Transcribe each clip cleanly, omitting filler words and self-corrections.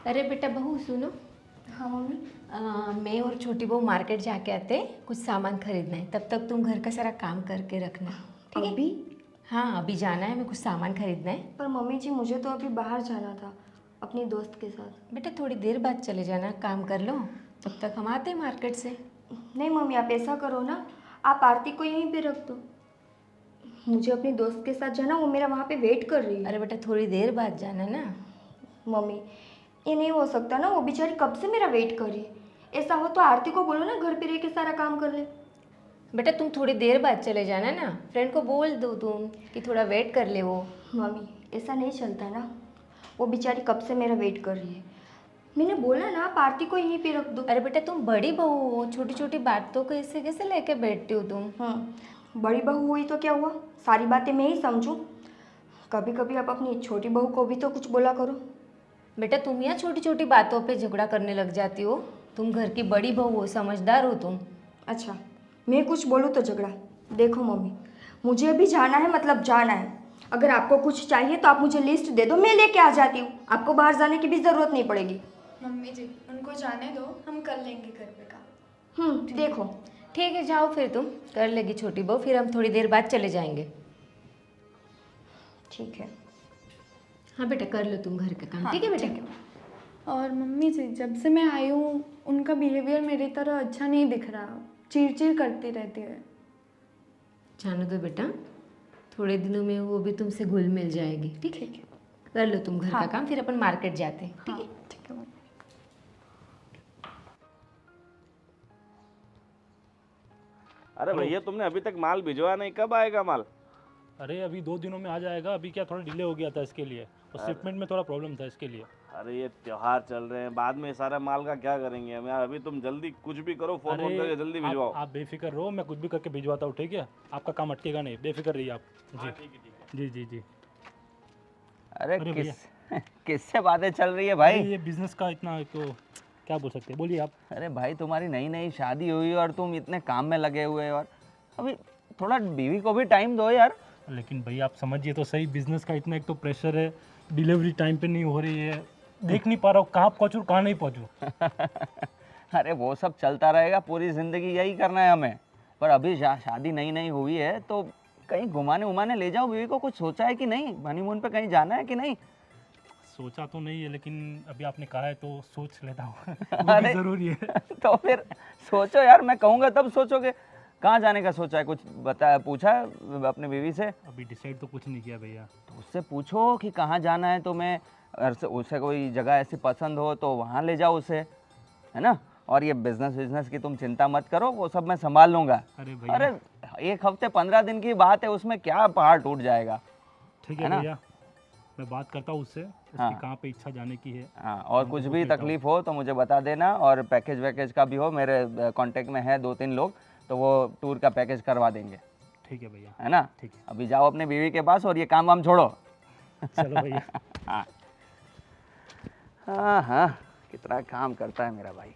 अरे बेटा बहू सुनो। हाँ मम्मी। मैं और छोटी बहू मार्केट जाके आते हैं, कुछ सामान खरीदना है। तब तक तुम घर का सारा काम करके रखना, ठीक है? अभी? हाँ अभी जाना है, मैं कुछ सामान खरीदना है। पर मम्मी जी मुझे तो अभी बाहर जाना था अपनी दोस्त के साथ। बेटा थोड़ी देर बाद चले जाना, काम कर लो, तब तक हम आते हैं मार्केट से। नहीं मम्मी, आप ऐसा करो ना, आप आरती को यहीं पे रख दो। मुझे अपनी दोस्त के साथ जाना, वो मेरा वहाँ पे वेट कर रही है। अरे बेटा थोड़ी देर बाद जाना ना। मम्मी ये नहीं हो सकता ना, वो बेचारी कब से मेरा वेट कर रही है। ऐसा हो तो आरती को बोलो ना घर पे रह के सारा काम कर ले। बेटा तुम थोड़ी देर बाद चले जाना ना, फ्रेंड को बोल दो तुम कि थोड़ा वेट कर ले वो। मम्मी ऐसा नहीं चलता ना, वो बेचारी कब से मेरा वेट कर रही है। मैंने बोला ना आप आरती को यहीं पे रख दो। अरे बेटा तुम बड़ी बहू हो, छोटी छोटी बातों को ऐसे कैसे लेके बैठती हो तुम? बड़ी बहू हुई तो क्या हुआ, सारी बातें मैं ही समझूं। कभी कभी आप अपनी छोटी बहू को भी तो कुछ बोला करो। बेटा तुम यहाँ छोटी छोटी बातों पे झगड़ा करने लग जाती हो। तुम घर की बड़ी बहू हो, समझदार हो तुम। अच्छा मैं कुछ बोलूँ तो झगड़ा? देखो मम्मी, मुझे अभी जाना है, मतलब जाना है। अगर आपको कुछ चाहिए तो आप मुझे लिस्ट दे दो, मैं लेके आ जाती हूँ। आपको बाहर जाने की भी ज़रूरत नहीं पड़ेगी। मम्मी जी उनको जाने दो, हम कर लेंगे घर पे काम। देखो। ठीक है जाओ फिर, तुम कर लेगी छोटी बहू, फिर हम थोड़ी देर बाद चले जाएंगे। ठीक है। हाँ बेटा कर लो तुम घर का काम, हाँ, ठीक है बेटा? ठीक है। और मम्मी जी जब से मैं आई हूँ उनका बिहेवियर मेरी तरह अच्छा नहीं दिख रहा, चिड़चिड़ करती रहती है। जाने दो बेटा, थोड़े दिनों में वो भी तुमसे घुल मिल जाएगी, ठीक है? कर लो तुम घर का काम, फिर अपन मार्केट जाते हैं, ठीक है? ठीक है मम्मी। अरे भैया तुमने अभी तक माल भिजवा नहीं, कब आएगा माल? अरे अभी 2 दिनों में आ जाएगा। अभी क्या थोड़ा डिले हो गया था इसके लिए, और शिपमेंट में थोड़ा प्रॉब्लम था इसके लिए। अरे ये त्योहार चल रहे हैं, बाद में सारा माल का क्या करेंगे हम यार। अभी तुम जल्दी कुछ भी करो, फोन करके जल्दी भिजवाओ। आप बेफिक्र रहो, मैं कुछ भी करके भिजवाता हूँ, ठीक है? आपका काम अटकेगा नहीं, बेफिक्र रहिए आप। जी जी जी जी। अरे भैया। किससे बातें चल रही है भाई? ये बिजनेस का इतना तो क्या बोल सकते हैं, बोलिए आप। अरे भाई तुम्हारी नई नई शादी हुई और तुम इतने काम में लगे हुए हो, और अभी थोड़ा बीवी को भी टाइम दो यार। लेकिन भैया आप समझिए तो सही, बिजनेस का इतना एक तो प्रेशर है, डिलीवरी टाइम पे नहीं हो रही है, देख नहीं पा रहा हूँ कहाँ पहुँचूँ कहाँ नहीं पहुँचूँ। अरे वो सब चलता रहेगा, पूरी ज़िंदगी यही करना है हमें। पर अभी शादी नई नई हुई है तो कहीं घुमाने उमाने ले जाओ बीवी को। कुछ सोचा है कि नहीं? हनीमून पे कहीं जाना है कि नहीं? सोचा तो नहीं है, लेकिन अभी आपने कहा है तो सोच लेता हूँ। अरे ज़रूरी है। तो फिर सोचो यार, मैं कहूँगा तब सोचोगे। कहाँ जाने का सोचा है? कुछ बताया, पूछा है अपने बीवी से? अभी डिसाइड तो कुछ नहीं किया भैया। तो उससे पूछो कि कहाँ जाना है तुम्हें। अगर उसे कोई जगह ऐसी पसंद हो तो वहाँ ले जाओ उसे, है ना? और ये बिजनेस की तुम चिंता मत करो, वो सब मैं संभाल लूँगा। अरे भैया। अरे 1 हफ्ते 15 दिन की बात है, उसमें क्या पहाड़ टूट जाएगा। ठीक है ना? भैया, मैं बात करता हूँ उससे, उसकी हाँ। कहाँ पे इच्छा जाने की है। हाँ, और कुछ भी तकलीफ हो तो मुझे बता देना। और पैकेज वैकेज का भी हो, मेरे कांटेक्ट में है 2-3 लोग, तो वो टूर का पैकेज करवा देंगे। ठीक है भैया। है ना? ठीक है। अभी जाओ अपने बीवी के पास और ये काम वाम छोड़ो। चलो भैया। हाँ हाँ हाँ, कितना काम करता है मेरा भाई।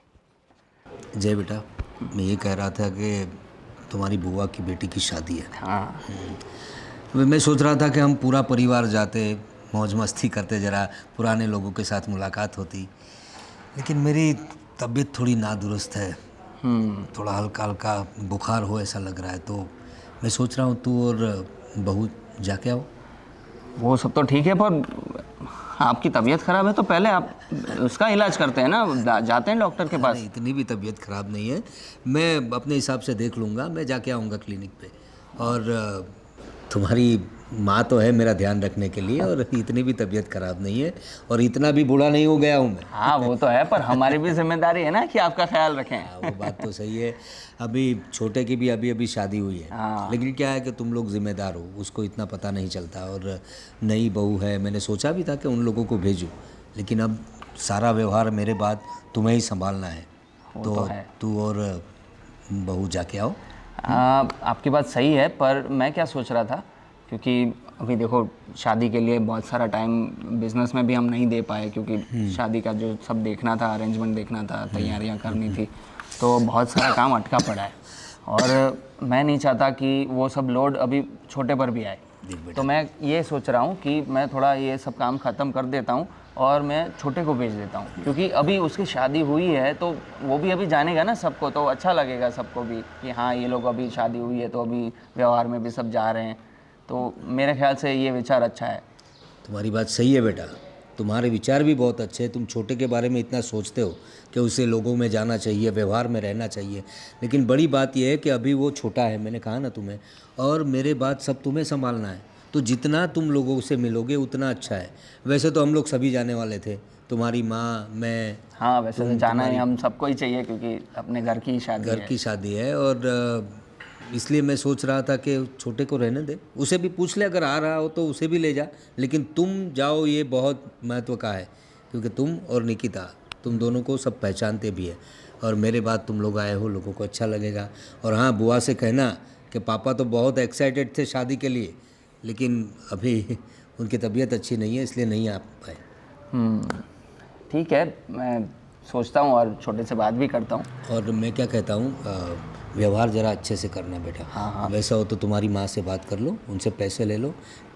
जय बेटा, मैं ये कह रहा था कि तुम्हारी बुआ की बेटी की शादी है। हाँ। मैं सोच रहा था कि हम पूरा परिवार जाते, मौज मस्ती करते, ज़रा पुराने लोगों के साथ मुलाकात होती। लेकिन मेरी तबीयत थोड़ी नादुरुस्त है, थोड़ा हल्का हल्का बुखार हो ऐसा लग रहा है। तो मैं सोच रहा हूँ तू और बहू जाके आओ। वो सब तो ठीक है, पर आपकी तबीयत ख़राब है तो पहले आप उसका इलाज करते हैं ना, जाते हैं डॉक्टर के पास। नहीं, इतनी भी तबीयत ख़राब नहीं है, मैं अपने हिसाब से देख लूँगा। मैं जाके आऊँगा क्लिनिक पे। और तुम्हारी माँ तो है मेरा ध्यान रखने के लिए, और इतनी भी तबीयत ख़राब नहीं है, और इतना भी बूढ़ा नहीं हो गया हूँ मैं। हाँ वो तो है, पर हमारी भी जिम्मेदारी है ना कि आपका ख्याल रखें। हाँ, वो बात तो सही है। अभी छोटे की भी अभी शादी हुई है। हाँ। लेकिन क्या है कि तुम लोग जिम्मेदार हो, उसको इतना पता नहीं चलता। और नई बहू है, मैंने सोचा भी था कि उन लोगों को भेजूं, लेकिन अब सारा व्यवहार मेरे बाद तुम्हें ही संभालना है। तो तू और बहू जाके आओ। आपकी बात सही है, पर मैं क्या सोच रहा था, क्योंकि अभी देखो शादी के लिए बहुत सारा टाइम बिजनेस में भी हम नहीं दे पाए, क्योंकि शादी का जो सब देखना था, अरेंजमेंट देखना था, तैयारियां करनी थी, तो बहुत सारा काम अटका पड़ा है। और मैं नहीं चाहता कि वो सब लोड अभी छोटे पर भी आए। तो मैं ये सोच रहा हूँ कि मैं थोड़ा ये सब काम ख़त्म कर देता हूँ, और मैं छोटे को भेज देता हूँ, क्योंकि अभी उसकी शादी हुई है तो वो भी अभी जानेगा ना सबको, तो अच्छा लगेगा सबको भी कि हाँ ये लोग अभी शादी हुई है तो अभी व्यवहार में भी सब जा रहे हैं। तो मेरे ख्याल से ये विचार अच्छा है। तुम्हारी बात सही है बेटा, तुम्हारे विचार भी बहुत अच्छे हैं। तुम छोटे के बारे में इतना सोचते हो कि उसे लोगों में जाना चाहिए, व्यवहार में रहना चाहिए, लेकिन बड़ी बात यह है कि अभी वो छोटा है, मैंने कहा ना तुम्हें, और मेरे बात सब तुम्हें संभालना है। तो जितना तुम लोगों से मिलोगे उतना अच्छा है। वैसे तो हम लोग सभी जाने वाले थे, तुम्हारी माँ, मैं। हाँ वैसे तो जाना है, हम सबको ही चाहिए क्योंकि अपने घर की शादी है। और इसलिए मैं सोच रहा था कि छोटे को रहने दे, उसे भी पूछ ले, अगर आ रहा हो तो उसे भी ले जा, लेकिन तुम जाओ ये बहुत महत्व का है, क्योंकि तुम और निकिता, तुम दोनों को सब पहचानते भी है, और मेरे बाद तुम लोग आए हो, लोगों को अच्छा लगेगा। और हाँ, बुआ से कहना कि पापा तो बहुत एक्साइटेड थे शादी के लिए, लेकिन अभी उनकी तबीयत अच्छी नहीं है, इसलिए नहीं आ पाए। ठीक है, मैं सोचता हूँ और छोटे से बात भी करता हूँ। और मैं क्या कहता हूँ, व्यवहार ज़रा अच्छे से करना बेटा। हाँ। वैसा हो तो तुम्हारी माँ से बात कर लो, उनसे पैसे ले लो,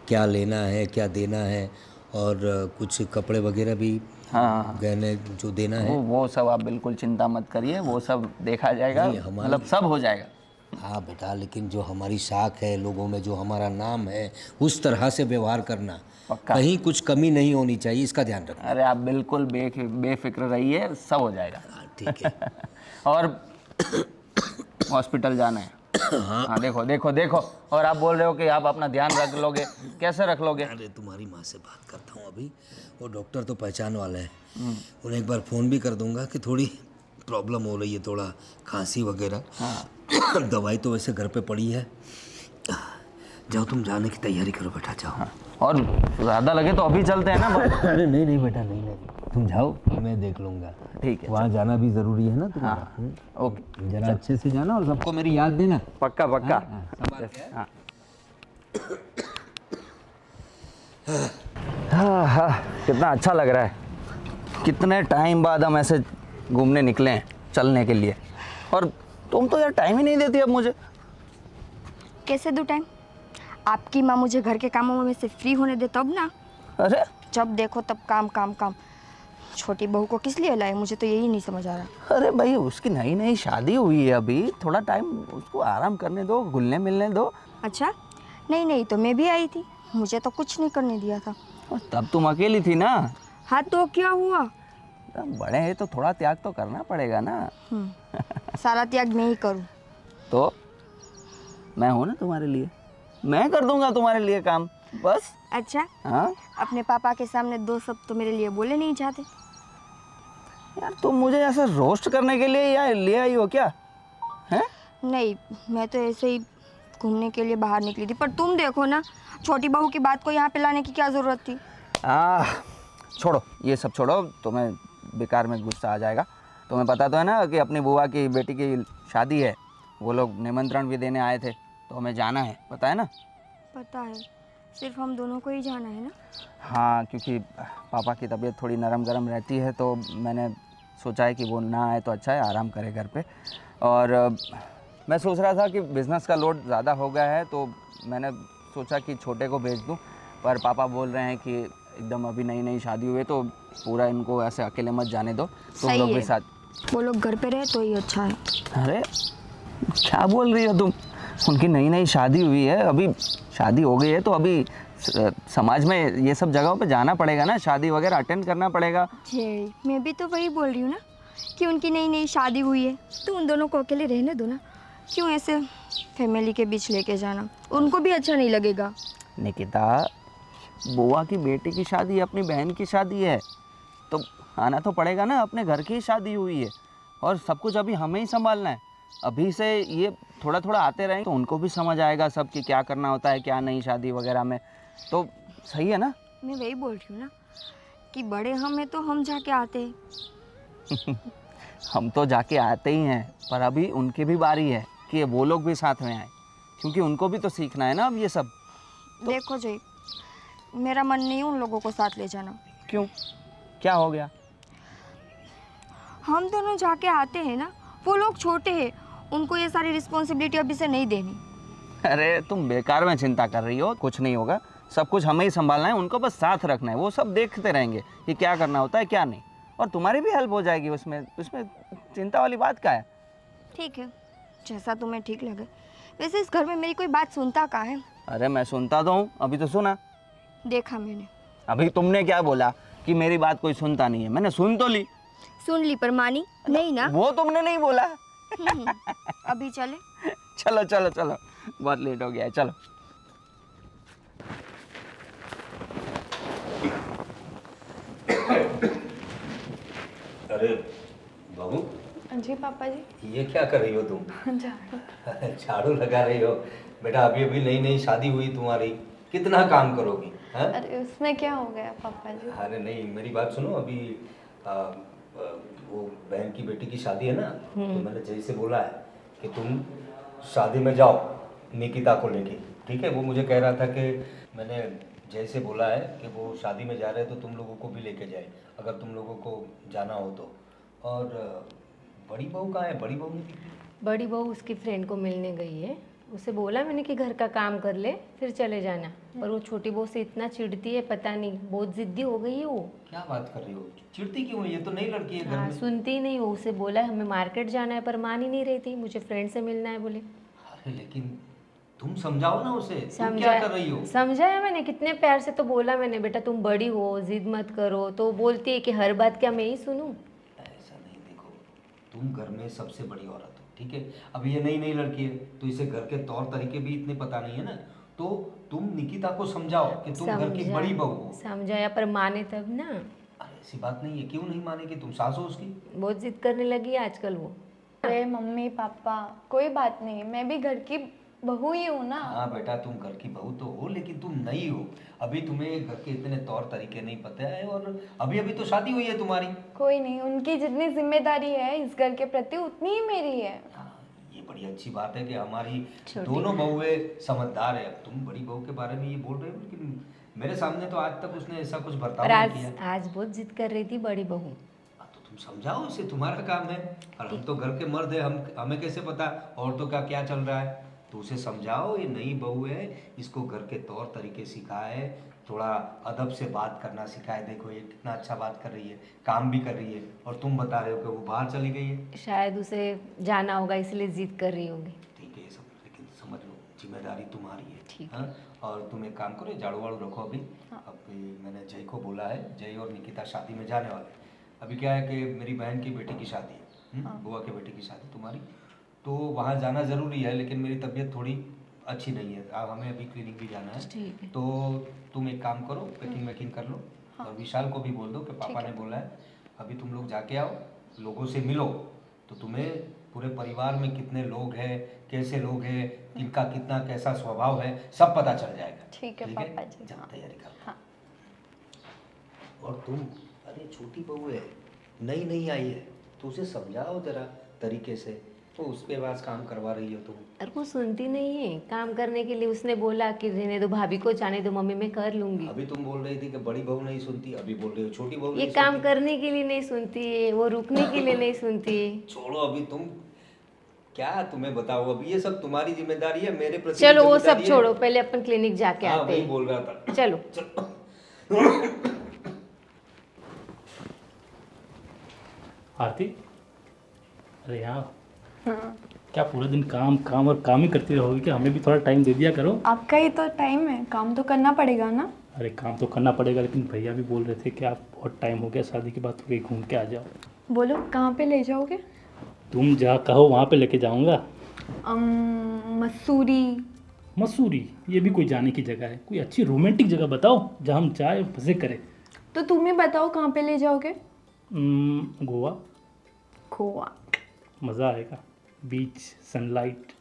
क्या लेना है क्या देना है, और कुछ कपड़े वगैरह भी, हाँ गहने जो देना है वो सब आप बिल्कुल चिंता मत करिए, वो सब देखा जाएगा, मतलब सब हो जाएगा। हाँ बेटा, लेकिन जो हमारी साख है, लोगों में जो हमारा नाम है, उस तरह से व्यवहार करना, कहीं कुछ कमी नहीं होनी चाहिए, इसका ध्यान रखना। अरे आप बिल्कुल बेफिक्र रहिए, सब हो जाएगा। ठीक है। और हॉस्पिटल जाना है। हाँ देखो देखो देखो, और आप बोल रहे हो कि आप अपना ध्यान रख लोगे, कैसे रख लोगे? अरे तुम्हारी माँ से बात करता हूँ अभी, वो डॉक्टर तो पहचान वाला है, उन्हें एक बार फ़ोन भी कर दूंगा कि थोड़ी प्रॉब्लम हो रही है, थोड़ा खांसी वगैरह। हाँ। दवाई तो वैसे घर पे पड़ी है। जाओ तुम जाने की तैयारी करो बेटा, जाओ। हाँ। और ज़्यादा लगे तो अभी चलते हैं ना। अरे नहीं नहीं बेटा, नहीं, तुम जाओ, मैं देख लूँगा। ठीक है, वहाँ जाना भी ज़रूरी है ना तुम्हारा। हाँ। ओके, जरा अच्छे से जाना और सबको मेरी याद देना। पक्का पक्का। हाँ, कितना अच्छा लग रहा है, कितने टाइम बाद हम ऐसे घूमने निकले हैं, चलने के लिए, और तुम तो यार टाइम ही नहीं देती अब मुझे। कैसे दूँ टाइम? आपकी माँ मुझे घर के कामों में से फ्री होने दे तब ना। अरे जब देखो तब काम काम काम। छोटी बहू को किस लिए लाए, मुझे तो यही नहीं समझ आ रहा। अरे भाई, उसकी नई नई शादी हुई है, अभी थोड़ा टाइम उसको आराम करने दो, घुलने मिलने दो। अच्छा, नहीं तो मैं भी आई थी, मुझे तो कुछ नहीं करने दिया था। तब तुम अकेली थी ना। हाँ तो क्या हुआ? बड़े हैं तो थोड़ा त्याग तो करना पड़ेगा ना। सारा त्याग मैं ही करूँ तो मैं हूँ ना तुम्हारे लिए, मैं कर दूंगा तुम्हारे लिए काम, बस। अच्छा, हाँ अपने पापा के सामने दो शब्द तो मेरे लिए बोले नहीं चाहते? यार, तुम मुझे ऐसे रोस्ट करने के लिए या ले आई हो क्या? हैं? नहीं, मैं तो ऐसे ही घूमने के लिए बाहर निकली थी, पर तुम देखो ना, छोटी बहू की बात को यहाँ पे लाने की क्या ज़रूरत थी? छोड़ो, ये सब छोड़ो, तुम्हें बेकार में गुस्सा आ जाएगा। तुम्हें पता तो है ना कि अपनी बुआ की बेटी की शादी है, वो लोग निमंत्रण भी देने आए थे, तो हमें जाना है, पता है ना? पता है, सिर्फ हम दोनों को ही जाना है ना? हाँ, क्योंकि पापा की तबीयत थोड़ी नरम गरम रहती है, तो मैंने सोचा है कि वो ना आए तो अच्छा है, आराम करे घर पे। और मैं सोच रहा था कि बिज़नेस का लोड ज़्यादा हो गया है, तो मैंने सोचा कि छोटे को भेज दूं, पर पापा बोल रहे हैं कि एकदम अभी नई नई शादी हुई है तो पूरा इनको ऐसे अकेले मत जाने दो, तुम लोग भी साथ। वो लोग घर पे रहे तो ही अच्छा है। अरे क्या बोल रही हो तुम? उनकी नई नई शादी हुई है, अभी शादी हो गई है तो अभी समाज में ये सब जगहों पे जाना पड़ेगा ना, शादी वगैरह अटेंड करना पड़ेगा। जी, मैं भी तो वही बोल रही हूँ ना कि उनकी नई नई शादी हुई है तो उन दोनों को अकेले रहने दो ना, क्यों ऐसे फैमिली के बीच लेके जाना, उनको भी अच्छा नहीं लगेगा। निकिता, बुआ की बेटी की शादी, अपनी बहन की शादी है, तो आना तो पड़ेगा ना, अपने घर की शादी हुई है और सब कुछ अभी हमें ही संभालना है। अभी से ये थोड़ा थोड़ा आते रहें तो उनको भी समझ आएगा सब कि क्या करना होता है क्या नहीं शादी वगैरह में, तो सही है ना? मैं वही बोल रही हूँ ना कि बड़े हम हैं तो हम जाके आते हैं। हम तो जाके आते ही हैं, पर अभी उनकी भी बारी है कि वो लोग भी साथ में आए, क्योंकि उनको भी तो सीखना है ना अब ये सब। देखो जी, मेरा मन नहीं है उन लोगों को साथ ले जाना। क्यों, क्या हो गया? हम दोनों जाके आते हैं ना, वो लोग छोटे हैं, उनको ये सारी रिस्पॉन्सिबिलिटी अभी से नहीं देनी। अरे तुम बेकार में चिंता कर रही हो, कुछ नहीं होगा, सब कुछ हमें ही संभालना है, उनको बस साथ रखना है, वो सब देखते रहेंगे कि क्या करना होता है क्या नहीं, और तुम्हारी भी हेल्प हो जाएगी उसमें उसमें चिंता वाली बात क्या है। ठीक है, जैसा तुम्हें ठीक लगे। वैसे इस घर में मेरी कोई बात सुनता कहाँ है? अरे मैं सुनता तो हूँ, अभी तो सुना। देखा मैंने। अभी तुमने क्या बोला कि मेरी बात कोई सुनता नहीं है? मैंने सुन तो ली। सुन ली पर मानी नहीं ना? वो तुमने नहीं बोला। अभी चले? चलो चलो चलो, बहुत लेट हो गया है, चलो। अरे बहू, जी पापा जी। ये क्या कर रही हो तुम? झाड़ू। झाड़ू लगा रही हो? बेटा अभी अभी नई नई शादी हुई तुम्हारी, कितना काम करोगी? हाँ? अरे उसमें क्या हो गया पापा जी? अरे नहीं, मेरी बात सुनो। अभी वो बहन की बेटी की शादी है ना, तो मैंने जय से बोला है कि तुम शादी में जाओ निकिता को लेके, ठीक है? वो मुझे कह रहा था कि मैंने जय से बोला है कि वो शादी में जा रहे हैं तो तुम लोगों को भी लेके जाए, अगर तुम लोगों को जाना हो तो। और बड़ी बहू कहाँ है? बड़ी बहू नहीं दिख रही। बड़ी बहू उसकी फ्रेंड को मिलने गई है। उसे बोला मैंने कि घर का काम कर ले फिर चले जाना, पर वो छोटी बहू से इतना चिढ़ती है, पता नहीं, बहुत जिद्दी हो गई है वो। क्या बात कर रही हो? चिढ़ती क्यों है? ये तो नई लड़की है घर हाँ, में। सुनती ही नहीं वो। उसे बोला हमें मार्केट जाना है, पर मान ही नहीं रही थी। मुझे फ्रेंड से मिलना है बोले। अरे लेकिन तुम समझाओ ना उसे, तुम क्या कर रही हो? समझाया मैंने, कितने प्यार से तो बोला मैंने, बेटा तुम बड़ी हो, जिद मत करो। तो बोलती है कि हर बात क्या मैं ही सुनूं? ऐसा नहीं, देखो तुम घर में सबसे बड़ी औरत हो, ठीक है? अब ये नई नई लड़की है तो इसे घर के तौर तरीके भी इतने पता नहीं है ना, तो तुम निकिता को समझाओ कि तुम घर की बड़ी बहू हो। समझाया पर माने तब ना। अरे ऐसी बात नहीं है, क्यों नहीं मानेगी? तुम सास हो उसकी। बहुत जिद करने लगी है आजकल वो। अरे मम्मी पापा कोई बात नहीं, मैं भी घर की बहू ही हूँ ना। हाँ बेटा, तुम घर की बहू तो हो, लेकिन तुम नई हो, अभी तुम्हें घर के इतने तौर तरीके नहीं पता है, और अभी अभी तो शादी हुई है तुम्हारी। कोई नहीं, उनकी जितनी जिम्मेदारी है इस घर के प्रति उतनी ही मेरी है। हाँ, ये बड़ी अच्छी बात है कि हमारी दोनों बहुएं समझदार है। अब तुम बड़ी बहू के बारे में ये बोल रहे हो, लेकिन मेरे सामने तो आज तक उसने ऐसा कुछ बर्ताव पर नहीं किया। आज बहुत जिद कर रही थी बड़ी बहू। तो तुम समझाओ इसे, तुम्हारा काम है। और हम तो घर के मर्द है, हमें कैसे पता औरतों का क्या चल रहा है? तो उसे समझाओ, ये नई बहू है, इसको घर के तौर तरीके सिखाए, थोड़ा अदब से बात करना सिखाए। देखो ये कितना अच्छा बात कर रही है, काम भी कर रही है, और तुम बता रहे हो कि वो बाहर चली गई है। शायद उसे जाना होगा इसलिए जिद कर रही होगी। ठीक है ये सब, लेकिन समझ लो जिम्मेदारी तुम्हारी है। ठीक हाँ? और तुम एक काम करो, झाड़ू वाड़ू रखो अभी। अभी मैंने जय को बोला है, जय और निकिता शादी में जाने वाले। अभी क्या है कि मेरी बहन की बेटी की शादी है, बुआ के बेटी की शादी तुम्हारी, तो वहाँ जाना ज़रूरी है, लेकिन मेरी तबीयत थोड़ी अच्छी नहीं है। अब हमें अभी क्लिनिक भी जाना है। ठीक है। तो तुम एक काम करो, पैकिंग वैकिंग कर लो, और विशाल को भी बोल दो कि पापा ने बोला है अभी तुम लोग जाके आओ, लोगों से मिलो, तो तुम्हें पूरे परिवार में कितने लोग हैं, कैसे लोग हैं, किनका कितना कैसा स्वभाव है, सब पता चल जाएगा। ठीक है पापा जी। जाओ तैयारी कर। हाँ। और तुम, अरे छोटी बहू है, नई नई आई है, तो उसे समझाओ जरा तरीके से। तो उसके पास काम करवा रही हो तुम। और वो सुनती नहीं है। काम करने के लिए उसने बोला कि रहने दो, भाभी को जाने दो, मम्मी मैं कर लूंगी। अभी तुम बोल रही थी कि बड़ी बहू नहीं सुनती, अभी बोल रही हो छोटी बहू ये नहीं काम सुनती। करने के लिए नहीं सुनती है, वो रुकने के लिए नहीं सुनती है। छोड़ो अभी तुम, क्या तुम्हें बताओ, अभी ये सब तुम्हारी जिम्मेदारी है, मेरे प्रति चलो वो सब जिम्मेदारी है। छोड़ो, पहले अपन क्लिनिक जाके हाँ, आते वही हैं। बोल रहा था। चलो। आरती, अरे यहाँ क्या पूरा दिन काम काम और काम ही करती रहोगी? क्या हमें भी थोड़ा टाइम दे दिया करो। आपका ही तो टाइम है, काम तो करना पड़ेगा ना। अरे काम तो करना पड़ेगा, लेकिन भैया भी बोल रहे थे कि आप बहुत टाइम हो गया शादी के बाद, तो कहीं घूम के आ जाओ। बोलो कहाँ पे ले जाओगे? तुम जहाँ कहो वहाँ पे लेके जाऊँगा। मसूरी। मसूरी? ये भी कोई जाने की जगह है? कोई अच्छी रोमांटिक जगह बताओ जहाँ हम जाए मज़े करें। तो तुम ही बताओ कहाँ पे ले जाओगे? गोवा। गोवा मज़ा आएगा, बीच, सनलाइट,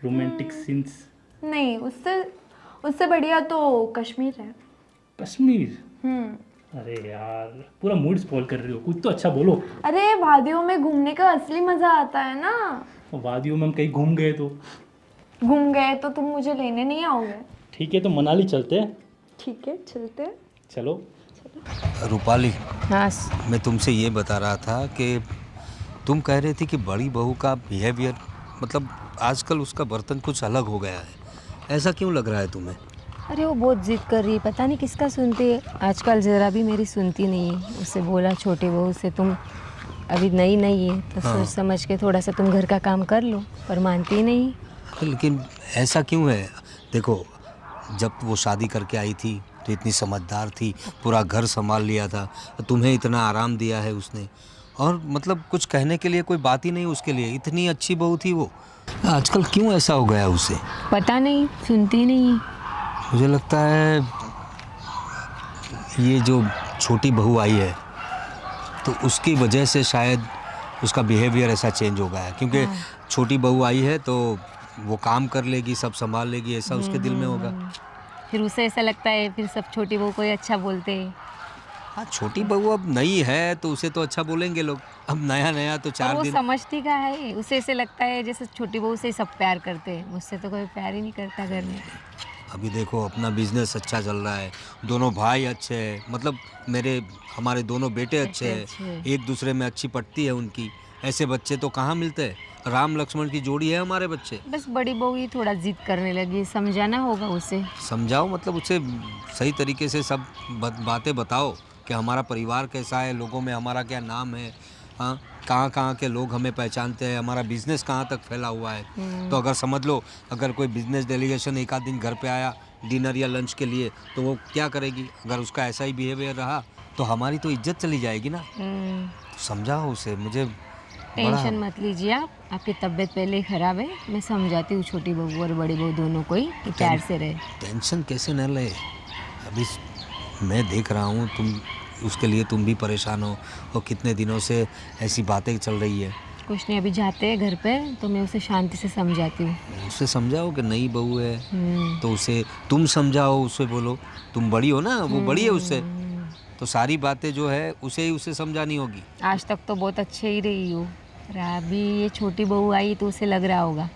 रोमांटिक सीन्स। नहीं, उससे बढ़िया तो कश्मीर है। कश्मीर? अरे यार पूरा मूड स्पॉइल कर रही हो, कुछ तो अच्छा बोलो। अरे वादियों में घूमने का असली मजा आता है ना। वादियों में हम कहीं घूम गए तो? घूम गए तो तुम मुझे लेने नहीं आओगे? ठीक है तो मनाली चलते हैं। ठीक है चलते हैं। चलो। रूपाली, हाँ मैं तुमसे ये बता रहा था कि तुम कह रही थी कि बड़ी बहू का बिहेवियर, मतलब आजकल उसका बर्तन कुछ अलग हो गया है, ऐसा क्यों लग रहा है तुम्हें? अरे वो बहुत जिद कर रही है, पता नहीं किसका सुनती है। आजकल ज़रा भी मेरी सुनती नहीं है। उससे बोला छोटे बहू से, तुम अभी नई नई है तो सोच समझ के थोड़ा सा तुम घर का काम कर लो, पर मानती ही नहीं। लेकिन ऐसा क्यों है? देखो, जब वो शादी करके आई थी तो इतनी समझदार थी, पूरा घर संभाल लिया था, तुम्हें इतना आराम दिया है उसने, और मतलब कुछ कहने के लिए कोई बात ही नहीं उसके लिए। इतनी अच्छी बहू थी वो, आजकल क्यों ऐसा हो गया उसे? पता नहीं, सुनती नहीं है। मुझे लगता है ये जो छोटी बहू आई है तो उसकी वजह से शायद उसका बिहेवियर ऐसा चेंज हो गया है, क्योंकि छोटी बहू आई है तो वो काम कर लेगी, सब संभाल लेगी, ऐसा उसके दिल में होगा। फिर उसे ऐसा लगता है, फिर सब छोटी बहू को ही अच्छा बोलते हैं। हाँ, छोटी बहू अब नई है तो उसे तो अच्छा बोलेंगे लोग। अब नया नया तो और 4 वो दिन। समझती का है, उसे ऐसे लगता है जैसे छोटी बहू से ही सब प्यार करते हैं, मुझसे तो कोई प्यार ही नहीं करता घर में। अभी देखो, अपना बिजनेस अच्छा चल रहा है, दोनों भाई अच्छे हैं, मतलब हमारे दोनों बेटे अच्छे हैं, एक दूसरे में अच्छी पटती है उनकी। ऐसे बच्चे तो कहाँ मिलते हैं? राम लक्ष्मण की जोड़ी है हमारे बच्चे। बस बड़ी बहू ही थोड़ा जिद करने लगी, समझाना होगा उसे। समझाओ, मतलब उसे सही तरीके से सब बातें बताओ कि हमारा परिवार कैसा है, लोगों में हमारा क्या नाम है, हाँ, कहाँ कहाँ के लोग हमें पहचानते हैं, हमारा बिजनेस कहाँ तक फैला हुआ है। तो अगर समझ लो, अगर कोई बिजनेस डेलीगेशन एक आध दिन घर पे आया डिनर या लंच के लिए, तो वो क्या करेगी? अगर उसका ऐसा ही बिहेवियर रहा तो हमारी तो इज्जत चली जाएगी ना। समझाओ उसे। मुझे टेंशन मत लीजिए आप, आपकी तबीयत पहले ही ख़राब है। मैं समझाती हूँ छोटी बहू और बड़ी बहू दोनों को ही कि प्यार से रहे। टेंशन कैसे न ले? अभी मैं देख रहा हूँ उसके लिए तुम भी परेशान हो, और कितने दिनों से ऐसी बातें चल रही है। कुछ नहीं, अभी जाते हैं घर पे तो मैं उसे शांति से समझाती हूँ। उसे समझाओ कि नई बहू है तो उसे तुम समझाओ, उसे बोलो तुम बड़ी हो ना, वो बड़ी है उससे, तो सारी बातें जो है उसे समझानी होगी। आज तक तो बहुत अच्छे ही रही हूँ, पर अभी ये छोटी बहू आई तो उसे लग रहा होगा।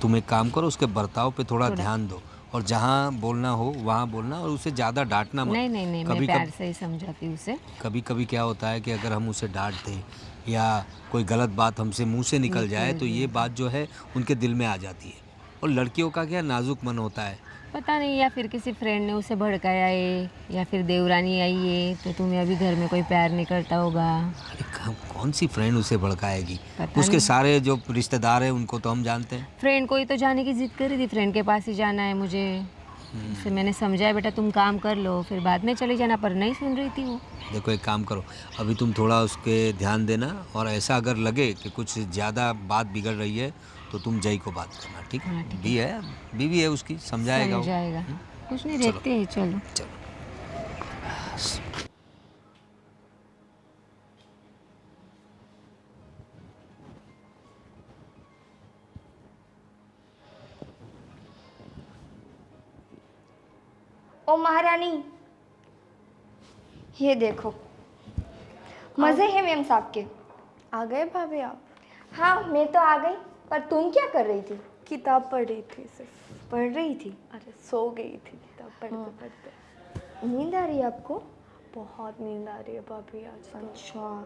तुम एक काम करो, उसके बर्ताव पे थोड़ा ध्यान दो, और जहाँ बोलना हो वहाँ बोलना, और उसे ज़्यादा डांटना मत। नहीं, मैं प्यार से ही समझाती हूँ उसे। कभी कभी क्या होता है कि अगर हम उसे डांट दें या कोई गलत बात हमसे मुंह से निकल जाए तो ये बात जो है उनके दिल में आ जाती है, और लड़कियों का क्या नाजुक मन होता है। पता नहीं, या फिर किसी फ्रेंड ने उसे भड़काया है, या फिर देवरानी आई है तो तुम्हें अभी घर में कोई प्यार नहीं करता होगा। अरे कौन सी फ्रेंड उसे भड़काएगी? पता उसके सारे जो रिश्तेदार हैं उनको तो हम जानते हैं। फ्रेंड को ही तो जाने की जिद कर रही थी, फ्रेंड के पास ही जाना है मुझे। उसे मैंने समझाया, बेटा तुम काम कर लो फिर बाद में चले जाना, पर नहीं सुन रही थी वो। देखो, एक काम करो, अभी तुम थोड़ा उसके ध्यान देना, और ऐसा अगर लगे कि कुछ ज़्यादा बात बिगड़ रही है तो तुम जय को बात करना, ठीक है? बीवी है उसकी, समझाएगा वो। कुछ नहीं, देखते हैं, चलो। ओ महारानी, ये देखो, मज़े हैं मैम साहब के। आ गए भाभी आप? हाँ, मैं तो आ गई, पर तुम क्या कर रही थी? किताब पढ़ रही थी सिर्फ। पढ़ रही थी? अरे सो गई थी किताब पढ़ते पढ़ते। नींद आ रही है आपको? बहुत नींद आ रही है भाभी आज तो। अच्छा,